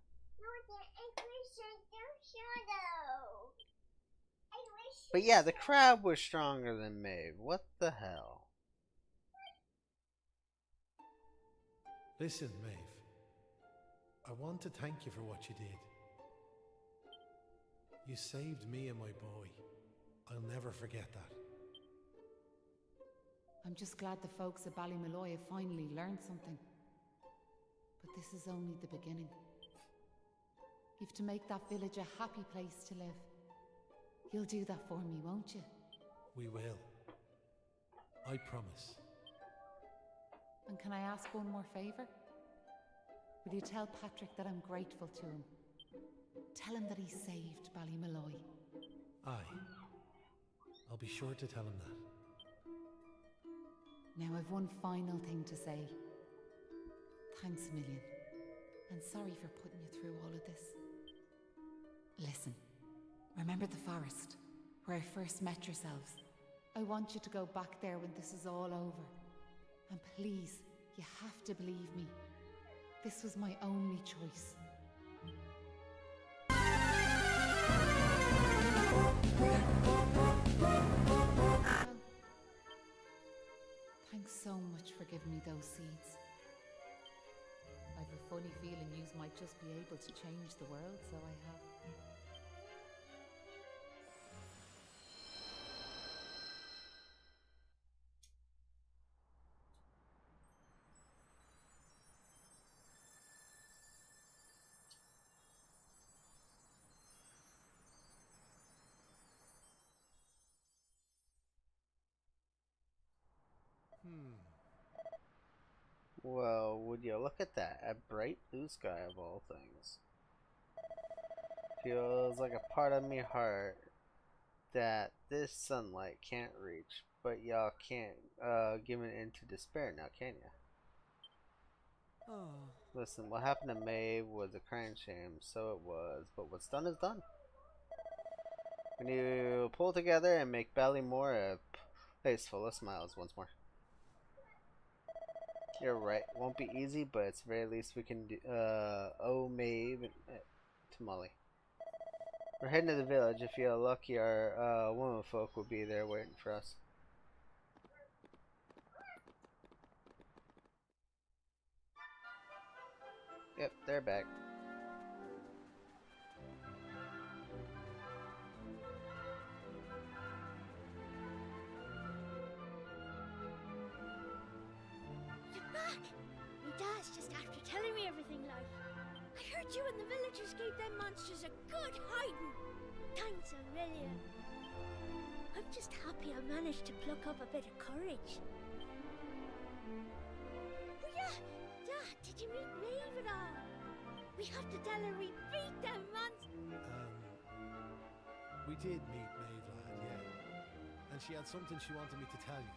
But yeah, the crab was stronger than Maeve. What the hell? Listen, Maeve. I want to thank you for what you did. You saved me and my boy. I'll never forget that. I'm just glad the folks at Ballymalloy have finally learned something. But this is only the beginning. You've to make that village a happy place to live. You'll do that for me, won't you? We will. I promise. And can I ask one more favour? Will you tell Patrick that I'm grateful to him? Tell him that he saved Ballymalloy. Aye. I'll be sure to tell him that. Now I've one final thing to say. Thanks a million. And sorry for putting you through all of this. Listen, remember the forest, where I first met yourselves? I want you to go back there when this is all over. And please, you have to believe me. This was my only choice. Thanks so much for giving me those seeds. I've funny feeling yous might just be able to change the world, so I have. Well, would you look at that? A bright blue sky of all things. Feels like a part of me heart that this sunlight can't reach, but y'all can't give it into despair now, can ya? Oh. Listen, what happened to Maeve was a crying shame, so it was, but what's done is done. When you pull together and make Ballymore a place full of smiles once more. You're right, won't be easy, but it's the very least we can do. Oh, Maeve to Molly. We're heading to the village. If you're lucky, our women folk will be there waiting for us. Yep, they're back. Just after telling me everything, like, I heard you and the villagers gave them monsters a good hiding. Thanks a million. I'm just happy I managed to pluck up a bit of courage. Oh yeah, Dad, did you meet Maeve at all? We have to tell her we beat them monsters. We did meet Maeve, lad, yeah. And she had something she wanted me to tell you.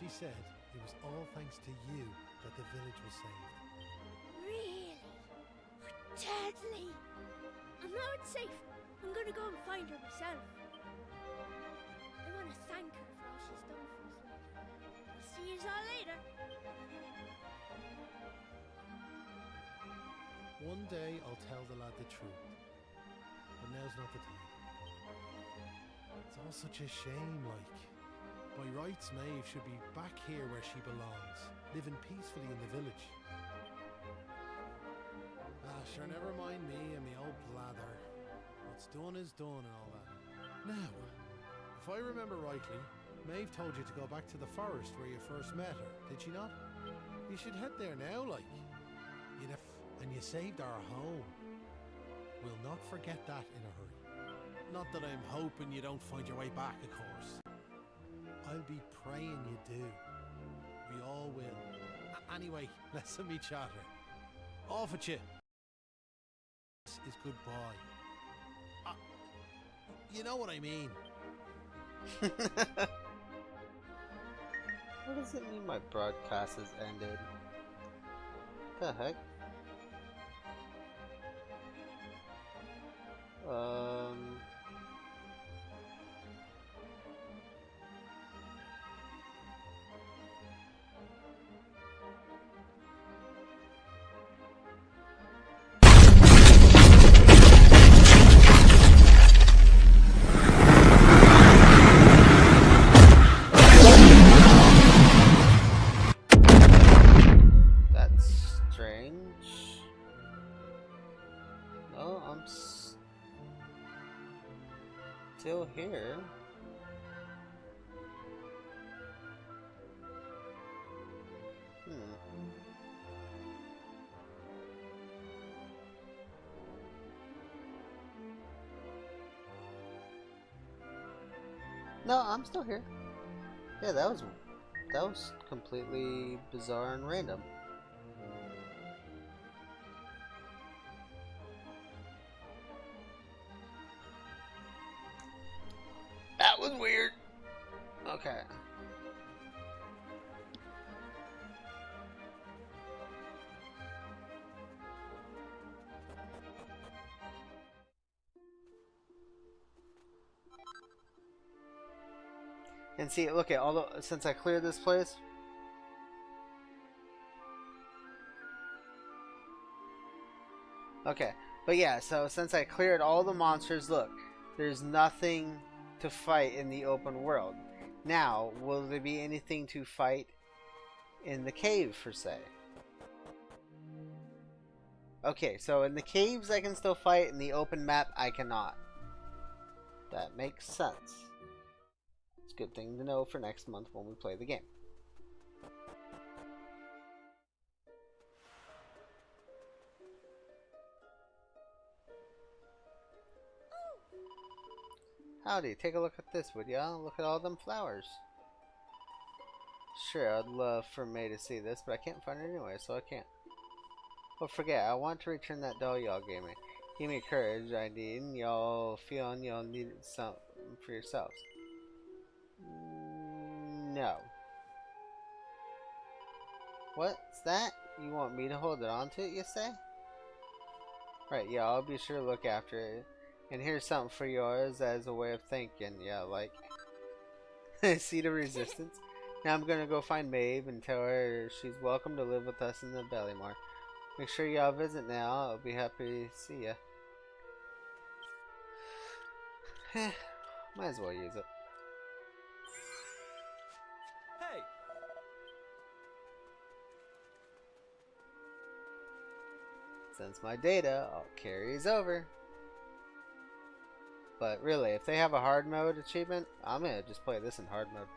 She said it was all thanks to you that the village was saved. Really? Deadly! And now it's safe. I'm gonna go and find her myself. I want to thank her for all she's done for us. I'll see you all later. One day I'll tell the lad the truth, but now's not the time. It's all such a shame, like. By rights, Maeve should be back here where she belongs, living peacefully in the village. Sure, never mind me and me old blather. What's done is done and all that. Now, if I remember rightly, Maeve told you to go back to the forest where you first met her, did she not? You should head there now, like. And you saved our home. We'll not forget that in a hurry. Not that I'm hoping you don't find your way back, of course. I'll be praying you do. We all will. Anyway, listen me chatter. Off at you. This is goodbye. You know what I mean. What does it mean my broadcast has ended? The heck? That's strange. No, I'm still here. No, I'm still here. Yeah, that was completely bizarre and random. That was weird. Okay. And see, look at although since I cleared this place. Okay, but yeah, so since I cleared all the monsters, look, there's nothing to fight in the open world. Now, will there be anything to fight in the cave, per se? Okay, so in the caves I can still fight, in the open map I cannot. That makes sense. It's a good thing to know for next month when we play the game. Howdy, take a look at this, would ya? Look at all them flowers. Sure, I'd love for May to see this, but I can't find it anyway, so I can't. But forget, I want to return that doll y'all gave me. Give me courage, I need, and y'all feeling y'all need something for yourselves. No. What's that? You want me to hold it onto it, you say? Right, yeah, I'll be sure to look after it. And here's something for yours as a way of thinking. Yeah, like... See the resistance? Now I'm gonna go find Maeve and tell her she's welcome to live with us in the Ballymore. Make sure y'all visit now. I'll be happy to see ya. Might as well use it. Hey! Since my data all carries over. But really, if they have a hard mode achievement, I'm gonna just play this in hard mode.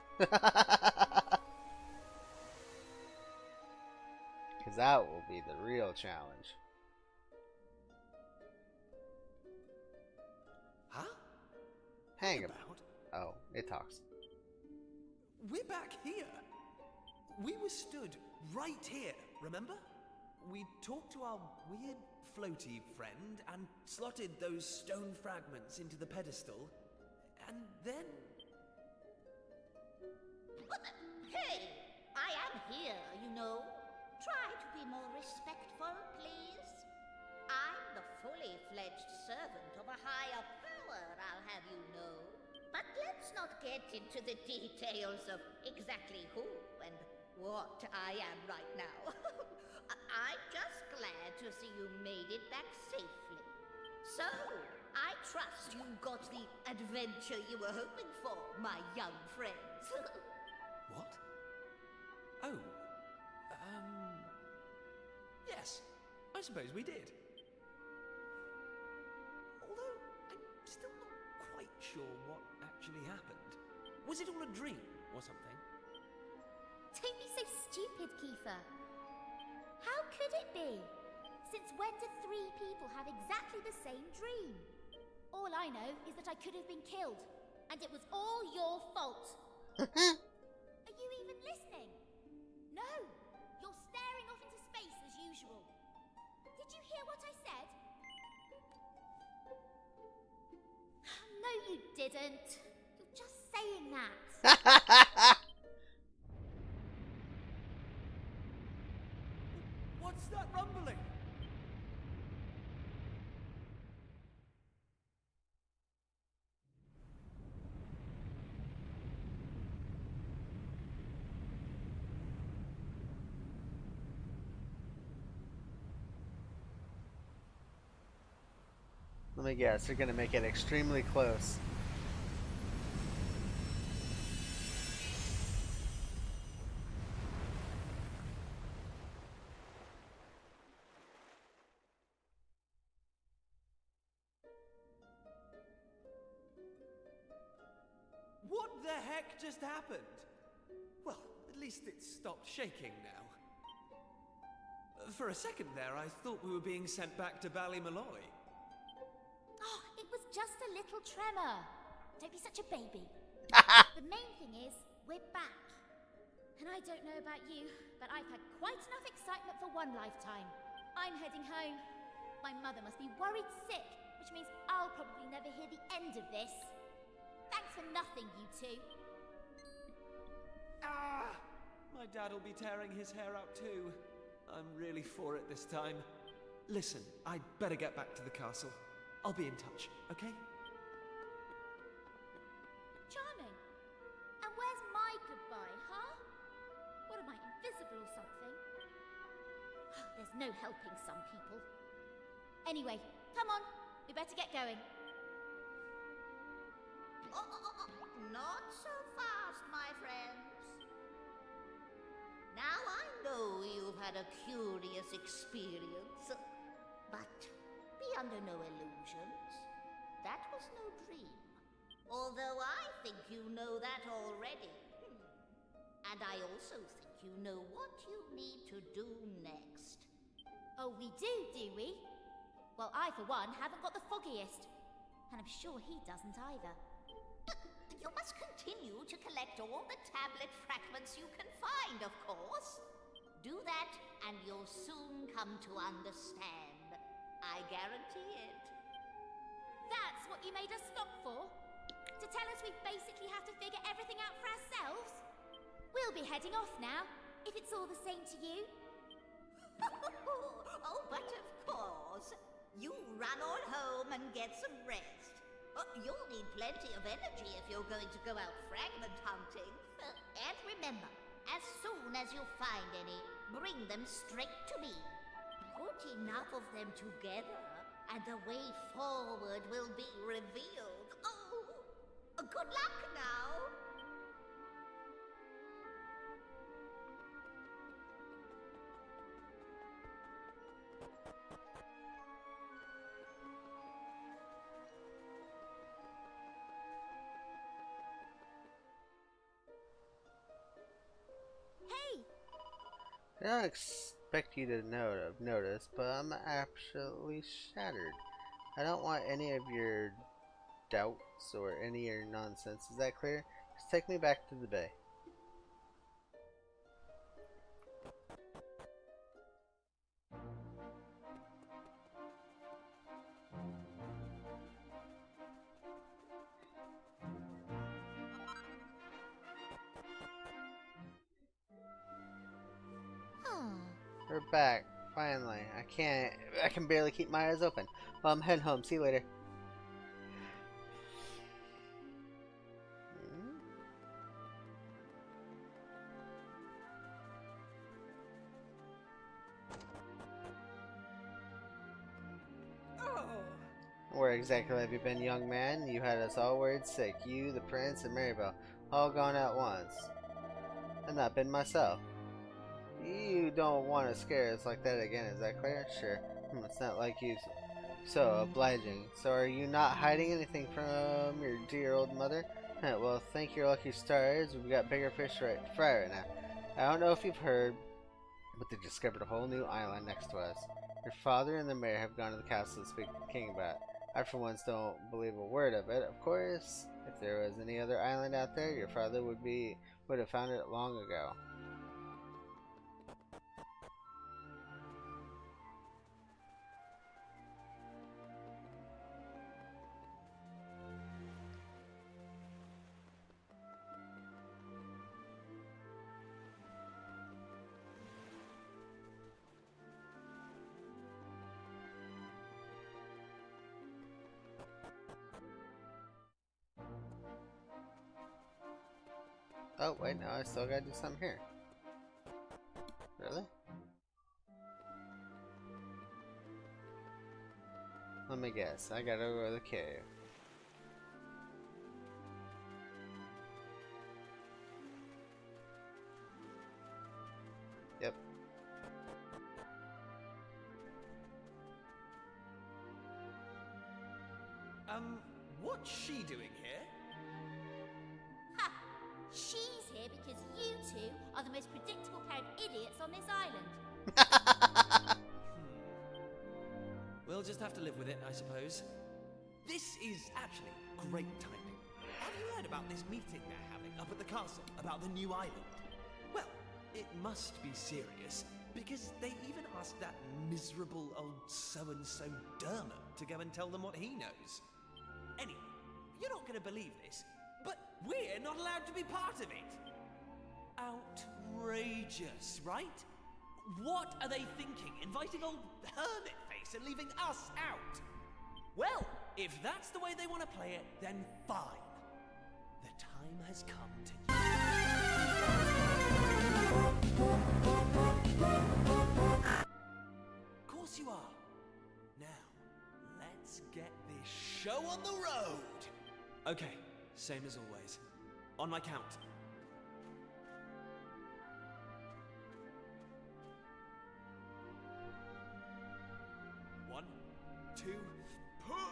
Because that will be the real challenge. Huh? Hang about? Oh, it talks. We're back here. We were stood right here, remember? We talked to our weird floaty friend and slotted those stone fragments into the pedestal, and then... Hey, I am here, you know. Try to be more respectful, please. I'm the fully fledged servant of a higher power, I'll have you know. But let's not get into the details of exactly who and what I am right now. I'm just glad to see you made it back safely. So, I trust you got the adventure you were hoping for, my young friends. What? Oh, yes, I suppose we did. Although, I'm still not quite sure what actually happened. Was it all a dream or something? Don't be so stupid, Kiefer. How could it be? Since when do three people have exactly the same dream? All I know is that I could have been killed, and it was all your fault. Are you even listening? No! You're staring off into space as usual. Did you hear what I said? No, you didn't. You're just saying that. What's that rumbling? Let me guess, they're gonna make it extremely close. What the heck just happened? Well, at least it stopped shaking now. For a second there, I thought we were being sent back to Ballymalloy. Oh, it was just a little tremor. Don't be such a baby. The main thing is, we're back. And I don't know about you, but I've had quite enough excitement for one lifetime. I'm heading home. My mother must be worried sick, which means I'll probably never hear the end of this. Thanks for nothing, you two. Ah! My dad'll be tearing his hair out too. I'm really for it this time. Listen, I'd better get back to the castle. I'll be in touch, okay? Charming. And where's my goodbye, huh? What am I, invisible or something? There's no helping some people. Anyway, come on. We better get going. Not so fast, my friends. Now I know you've had a curious experience. But be under no illusions. That was no dream. Although I think you know that already. And I also think you know what you need to do next. Oh, we do we? Well, I, for one, haven't got the foggiest. And I'm sure he doesn't either. You must continue to collect all the tablet fragments you can find, of course. Do that, and you'll soon come to understand. I guarantee it. That's what you made us stop for? To tell us we basically have to figure everything out for ourselves? We'll be heading off now, if it's all the same to you. Oh, but of course. You run on home and get some rest. You'll need plenty of energy if you're going to go out fragment hunting. And remember, as soon as you find any, bring them straight to me. Put enough of them together, and the way forward will be revealed. Oh, good luck now. I don't expect you to notice, but I'm absolutely shattered. I don't want any of your doubts or any of your nonsense. Is that clear? Just take me back to the bay. We're back, finally. I can barely keep my eyes open. Well, I'm heading home. See you later. Where exactly have you been, young man? You had us all worried sick. You, the prince, and Maribel, all gone at once. I've not been myself. You don't want to scare us like that again, is that clear? Sure. It's not like you so obliging. So are you not hiding anything from your dear old mother? Well, thank your lucky stars, we've got bigger fish to fry right now. I don't know if you've heard, but they discovered a whole new island next to us. Your father and the mayor have gone to the castle to speak to the king about it. I for once don't believe a word of it. Of course, if there was any other island out there, your father would have found it long ago. Oh, wait, no, I still gotta do something here. Really? Let me guess, I gotta go to the cave. Yep. What's she doing here? Ha! She's here because you two are the most predictable pair of idiots on this island. We'll just have to live with it, I suppose. This is actually great timing. Have you heard about this meeting they're having up at the castle about the new island? Well, it must be serious, because they even asked that miserable old so-and-so Dermot to go and tell them what he knows. Anyway, you're not going to believe this, but we're not allowed to be part of it. Outrageous, right? What are they thinking, inviting old Hermit Face and leaving us out? Well, if that's the way they want to play it, then fine. The time has come to Of course you are. Now, let's get this show on the road. Okay, same as always. On my count. 1, Wow!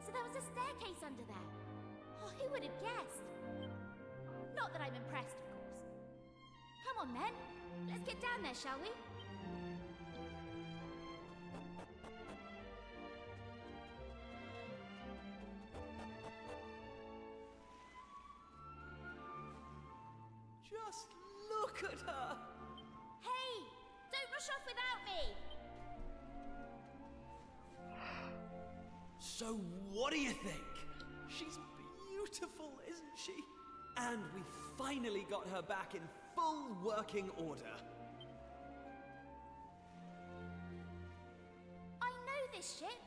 So there was a staircase under there. Oh, who would have guessed? Not that I'm impressed, of course. Come on, then. Let's get down there, shall we? Just look at her! Hey! Don't rush off without me! So what do you think? She's beautiful, isn't she? And we finally got her back in full working order. I know this ship.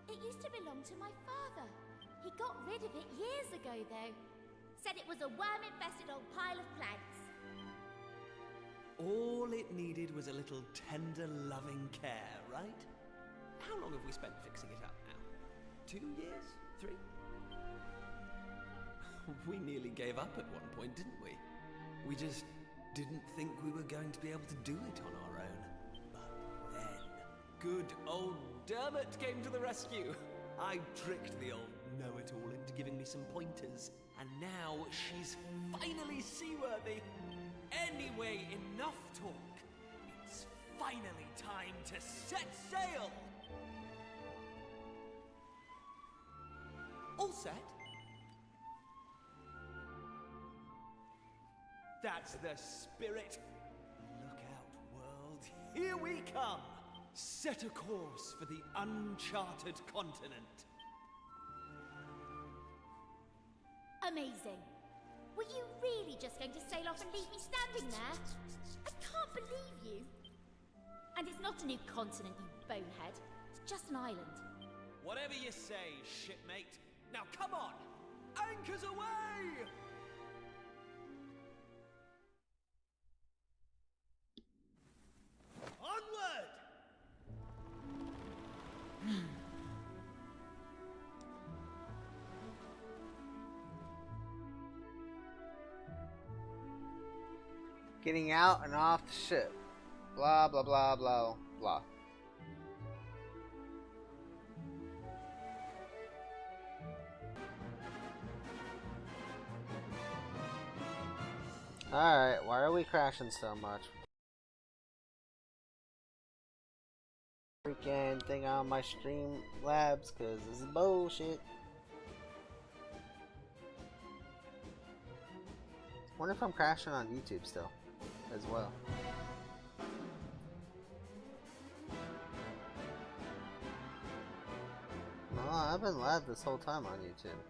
It used to belong to my father. He got rid of it years ago, though. Said it was a worm-infested old pile of planks. All it needed was a little tender, loving care, right? How long have we spent fixing it up now? 2 years? 3? We nearly gave up at one point, didn't we? We just didn't think we were going to be able to do it on our own. But then, good old Dermot came to the rescue. I tricked the old know-it-all into giving me some pointers, and now she's finally seaworthy. Anyway, enough talk. It's finally time to set sail! All set? That's the spirit. Look out, world. Here we come. Set a course for the uncharted continent. Amazing. Were you really just going to sail off and leave me standing there? I can't believe you. And it's not a new continent, you bonehead. It's just an island. Whatever you say, shipmate. Now come on! Anchors away! Onward! Getting out and off the ship. Blah, blah, blah, blah, blah. Alright, why are we crashing so much? Freaking thing on my stream labs, cause this is bullshit. Wonder if I'm crashing on YouTube still, as well. No, I've been live this whole time on YouTube.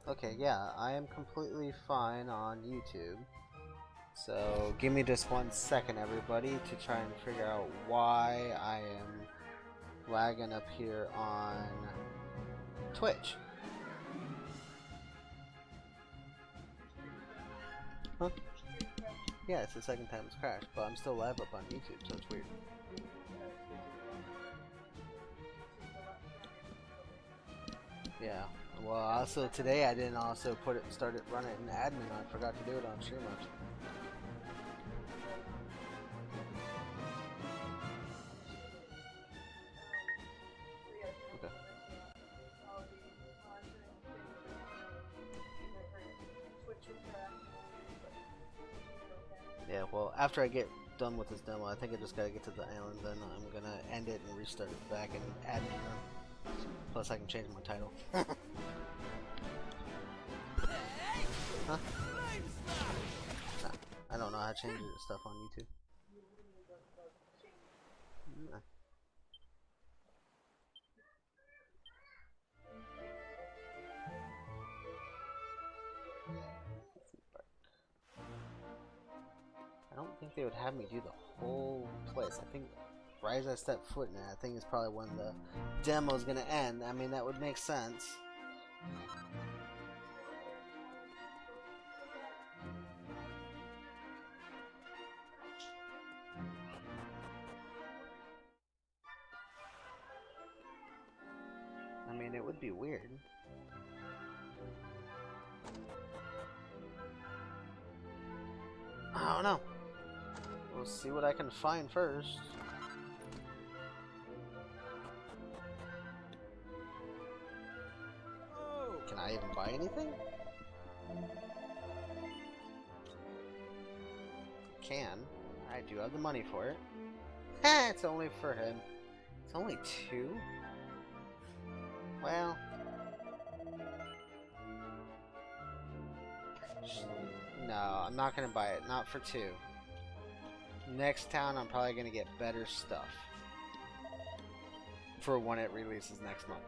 Okay, yeah, I am completely fine on YouTube. So, give me just 1 second, everybody, to try and figure out why I am lagging up here on Twitch. Huh? Yeah, it's the second time it's crashed, but I'm still live up on YouTube, so it's weird. Yeah. Well, also today I didn't also start it running in admin. I forgot to do it on stream. Okay. Yeah. Well, after I get done with this demo, I think I just gotta get to the island. Then I'm gonna end it and restart it back in admin run. Plus, I can change my title. Huh? Nah, I don't know how to change stuff on YouTube. Nah. I don't think they would have me do the whole place. I think right as I step foot in it, I think it's probably when the demo's gonna end. I mean, that would make sense. it would be weird. I don't know. We'll see what I can find first. Can I even buy anything? Can. I do have the money for it. Ha! It's only for him. It's only 2? Well. No, I'm not gonna buy it. Not for 2. Next town, I'm probably gonna get better stuff. For when it releases next month.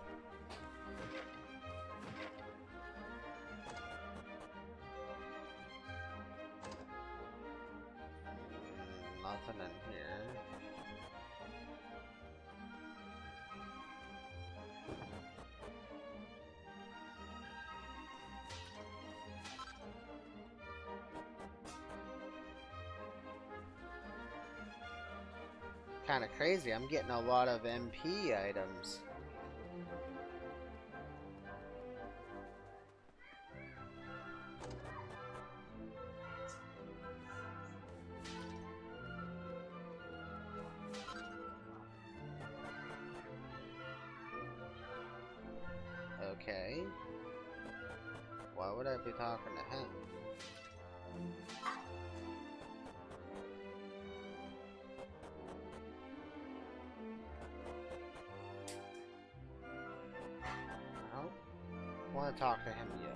Nothing in here. Kind of crazy. I'm getting a lot of MP items. Okay. Why would I be talking to him? I don't want to talk to him yet.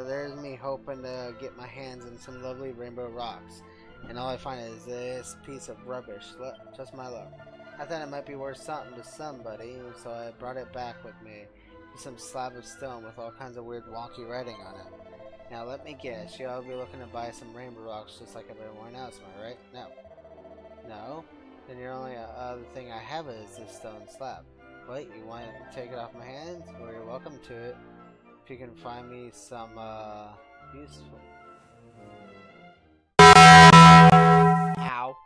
There's me hoping to get my hands on some lovely rainbow rocks, and all I find is this piece of rubbish. Just my luck. I thought it might be worth something to somebody, so I brought it back with me. Some slab of stone with all kinds of weird wonky writing on it. Now let me guess, you all be looking to buy some rainbow rocks just like everyone else, am I right? No. No? Then your only other thing I have is this stone slab. What, you want to take it off my hands? Well, you're welcome to it. If you can find me some, useful... Ow.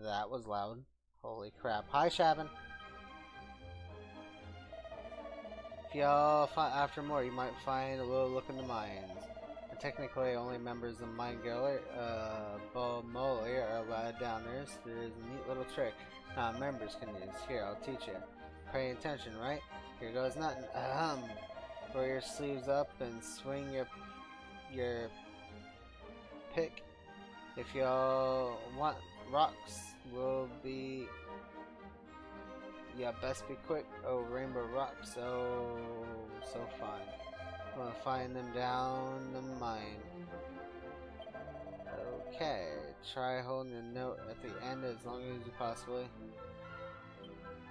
That was loud. Holy crap. Hi, Shabin. If y'all after more, you might find a little look in the mines. And technically, only members of Mine Gallery, Bomoli are allowed down there, so there's a neat little trick members can use. Here, I'll teach you. Pay attention, right? Here goes nothing. Roll your sleeves up and swing your pick. If y'all want rocks, will be... Yeah, best be quick. Oh, rainbow rocks. Oh, so fun. I'm gonna find them down the mine. Okay. Try holding the note at the end as long as you possibly...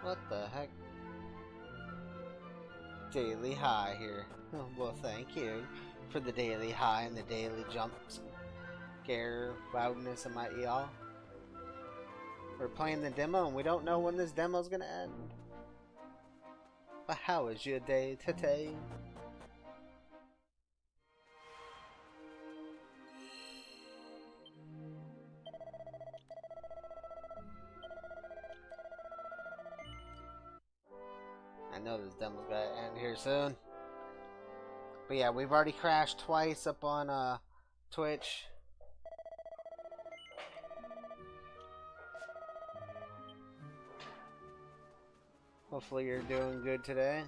What the heck? Daily high here. Well, thank you for the daily high and the daily jump scare loudness of my y'all. We're playing the demo and we don't know when this demo's gonna end. But how is your day today? I know this demo's gotta end here soon. But yeah, we've already crashed twice up on Twitch. Hopefully you're doing good today.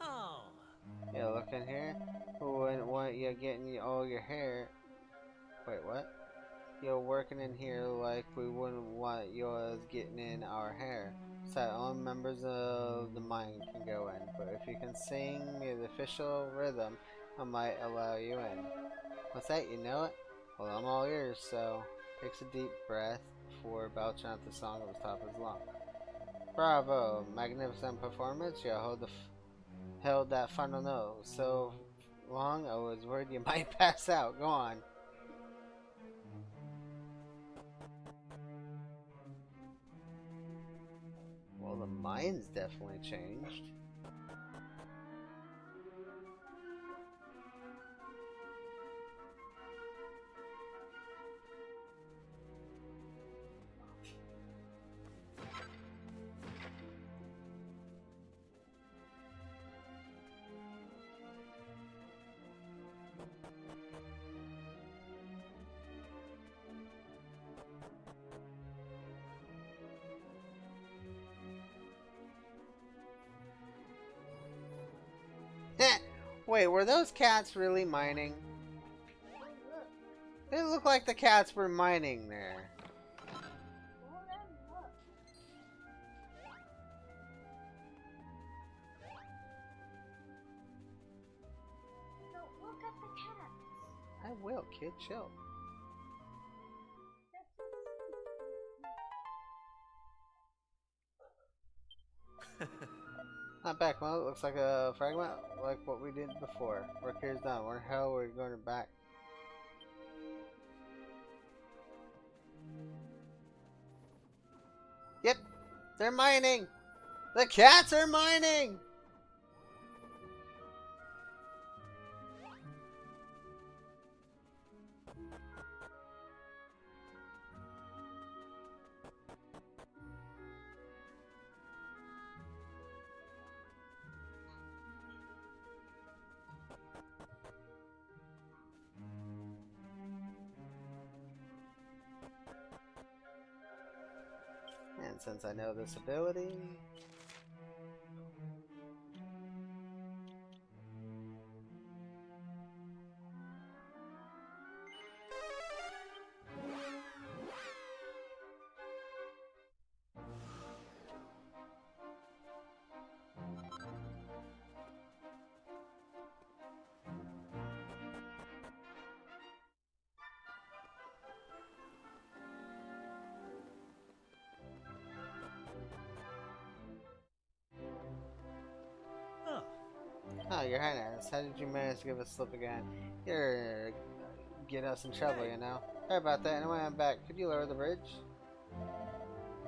Oh, getting you all your hair. Wait, what? You're working in here like we wouldn't want yours getting in our hair. So only members of the mine can go in, but if you can sing me the official rhythm, I might allow you in. What's that, you know it? Well, I'm all ears, so takes a deep breath before belching out the song at the top of his lungs. Bravo! Magnificent performance. You held that final note so long I was worried you might pass out. Go on. Well, the mine's definitely changed. Wait, were those cats really mining? It looked like the cats were mining there. Look at the cats. I will, kid, chill. Not back, well, it looks like a fragment, like what we did before. Work here's done. Where the hell are we going back? Yep, they're mining! The cats are mining! And since I know this ability... Oh, Your Highness, how did you manage to give us a slip again? You're get us in trouble, you know. Sorry about that. Anyway, I'm back. Could you lower the bridge?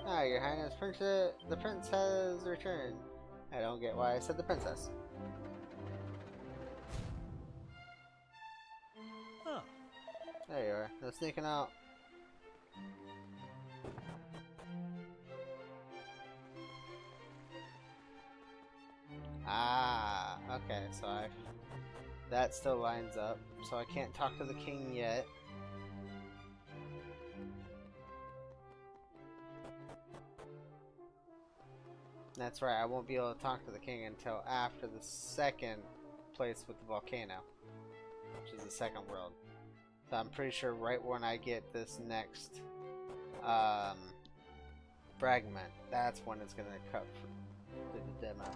Ah, Your Highness, the prince has returned. I don't get why I said the princess. Huh. There you are. No sneaking out. Ah, okay, so that still lines up. So I can't talk to the king yet. That's right, I won't be able to talk to the king until after the second place with the volcano, which is the second world. So I'm pretty sure right when I get this next fragment, that's when it's going to cut to the demo.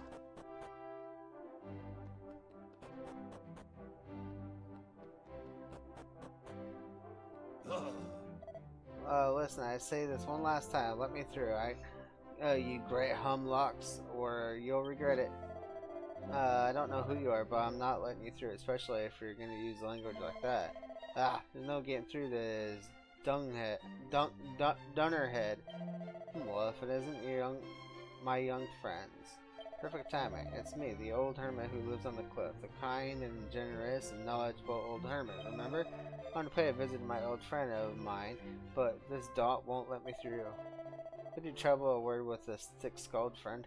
Listen, I say this one last time. Let me through. You great humlocks, or you'll regret it. I don't know who you are, but I'm not letting you through, especially if you're gonna use language like that. Ah, there's no getting through this dunnerhead. Well, if it isn't my young friends. Perfect timing. It's me, the old hermit who lives on the cliff. The kind and generous and knowledgeable old hermit, remember? I want to pay a visit to my old friend of mine, but this dot won't let me through. Could you trouble a word with this thick-skulled friend?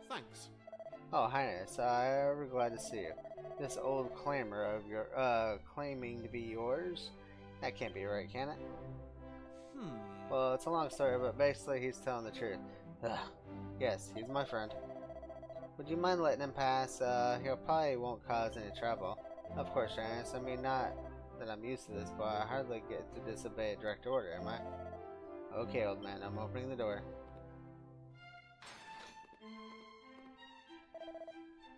Thanks. Oh, Highness, I'm glad to see you. This old claimer of your, claiming to be yours? That can't be right, can it? Well, it's a long story, but basically he's telling the truth. Ugh. Yes, he's my friend. Would you mind letting him pass? He'll probably won't cause any trouble. Of course, Janice. I mean, not that I'm used to this, but I hardly get to disobey a direct order, am I? Okay, old man, I'm opening the door.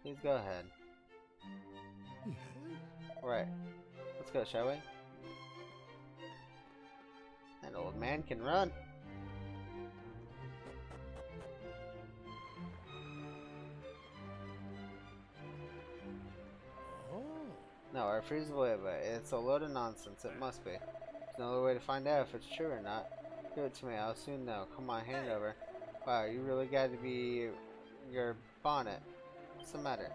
Please go ahead. Right. Let's go, shall we? An old man can run. No, I refuse to believe it. It's a load of nonsense. It must be. There's no other way to find out if it's true or not. Give it to me. I'll soon know. Come on, hand it over. Wow, you really got to be your bonnet. What's the matter?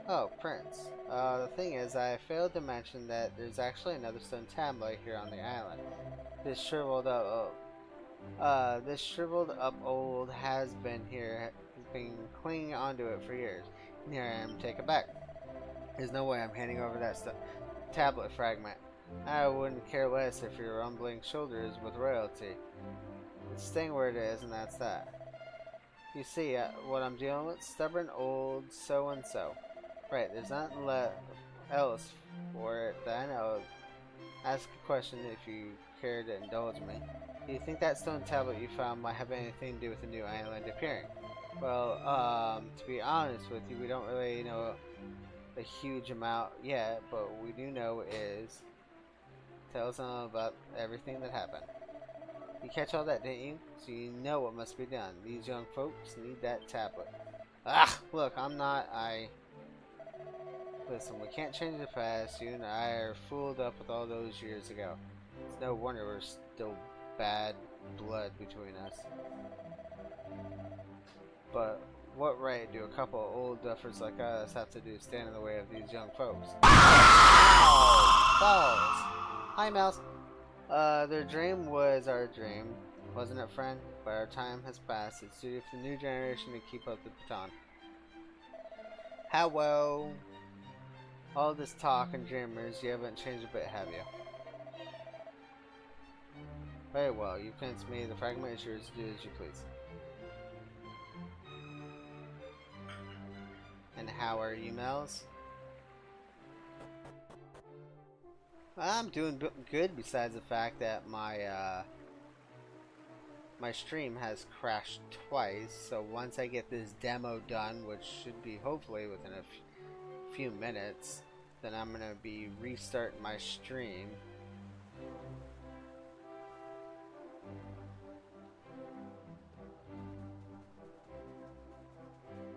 Oh, Prince. The thing is, I failed to mention that there's actually another stone tablet here on the island. This shriveled up old has been clinging onto it for years. And here I am, take it back. There's no way I'm handing over that tablet fragment. I wouldn't care less if your rumbling shoulders with royalty. It's staying where it is, and that's that. You see, what I'm dealing with? Stubborn old so-and-so. Right, there's nothing else for it that I know. Ask a question if you care to indulge me. Do you think that stone tablet you found might have anything to do with the new island appearing? Well, to be honest with you, we don't really know a huge amount yet, but what we do know is tell us about everything that happened. You catch all that, didn't you? So you know what must be done. These young folks need that tablet. Ah, look, Listen, we can't change the past. You and I are fooled up with all those years ago. It's no wonder we're still bad blood between us. But what right do a couple of old duffers like us have to do stand in the way of these young folks? Oh, balls! Hi, Mouse. Their dream was our dream, wasn't it, friend? But our time has passed. It's due for the new generation to keep up the baton. Hello. All this talk and dreamers, you haven't changed a bit, have you? Very well, you convinced me. The fragment is yours to do as you please. And how are you, Mel's? I'm doing good, besides the fact that my stream has crashed twice. So once I get this demo done, which should be hopefully within a few minutes, then I'm gonna be restarting my stream.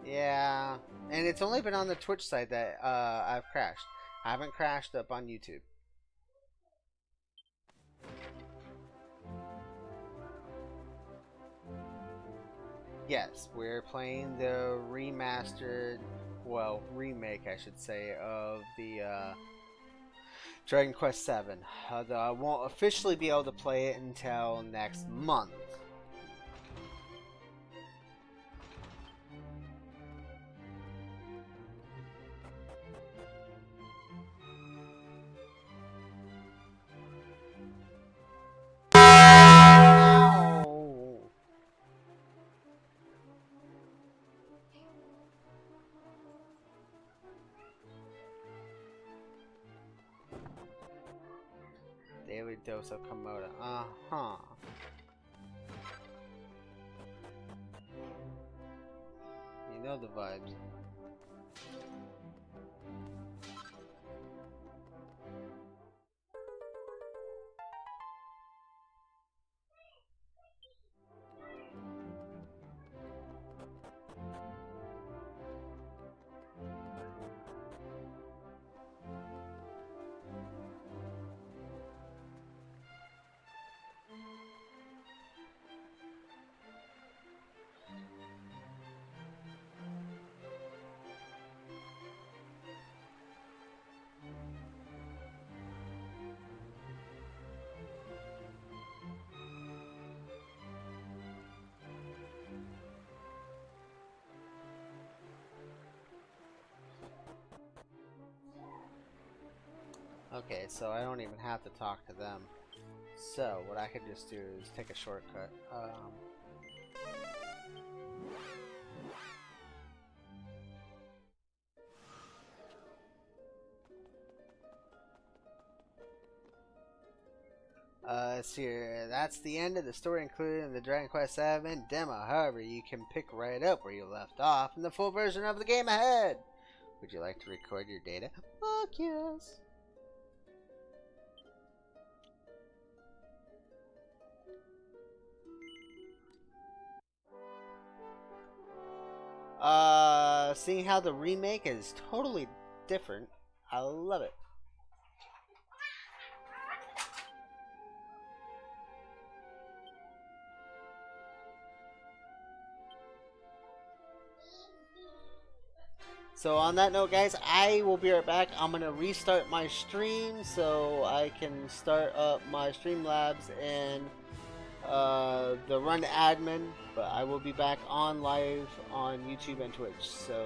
Yeah, and it's only been on the Twitch side that I've crashed. I haven't crashed up on YouTube. Yes, we're playing the remastered, well, remake, I should say, of the Dragon Quest VII. Although I won't officially be able to play it until next month. Daily dose of Komodo. You know the vibes. Okay, so I don't even have to talk to them. So, what I could just do is take a shortcut. let's see here. That's the end of the story included in the Dragon Quest VII demo. However, you can pick right up where you left off in the full version of the game ahead. Would you like to record your data? Fuck yes. Seeing how the remake is totally different, I love it. So on that note, guys, I will be right back. I'm going to restart my stream so I can start up my Streamlabs and the Run admin. But I will be back on live on YouTube and Twitch. So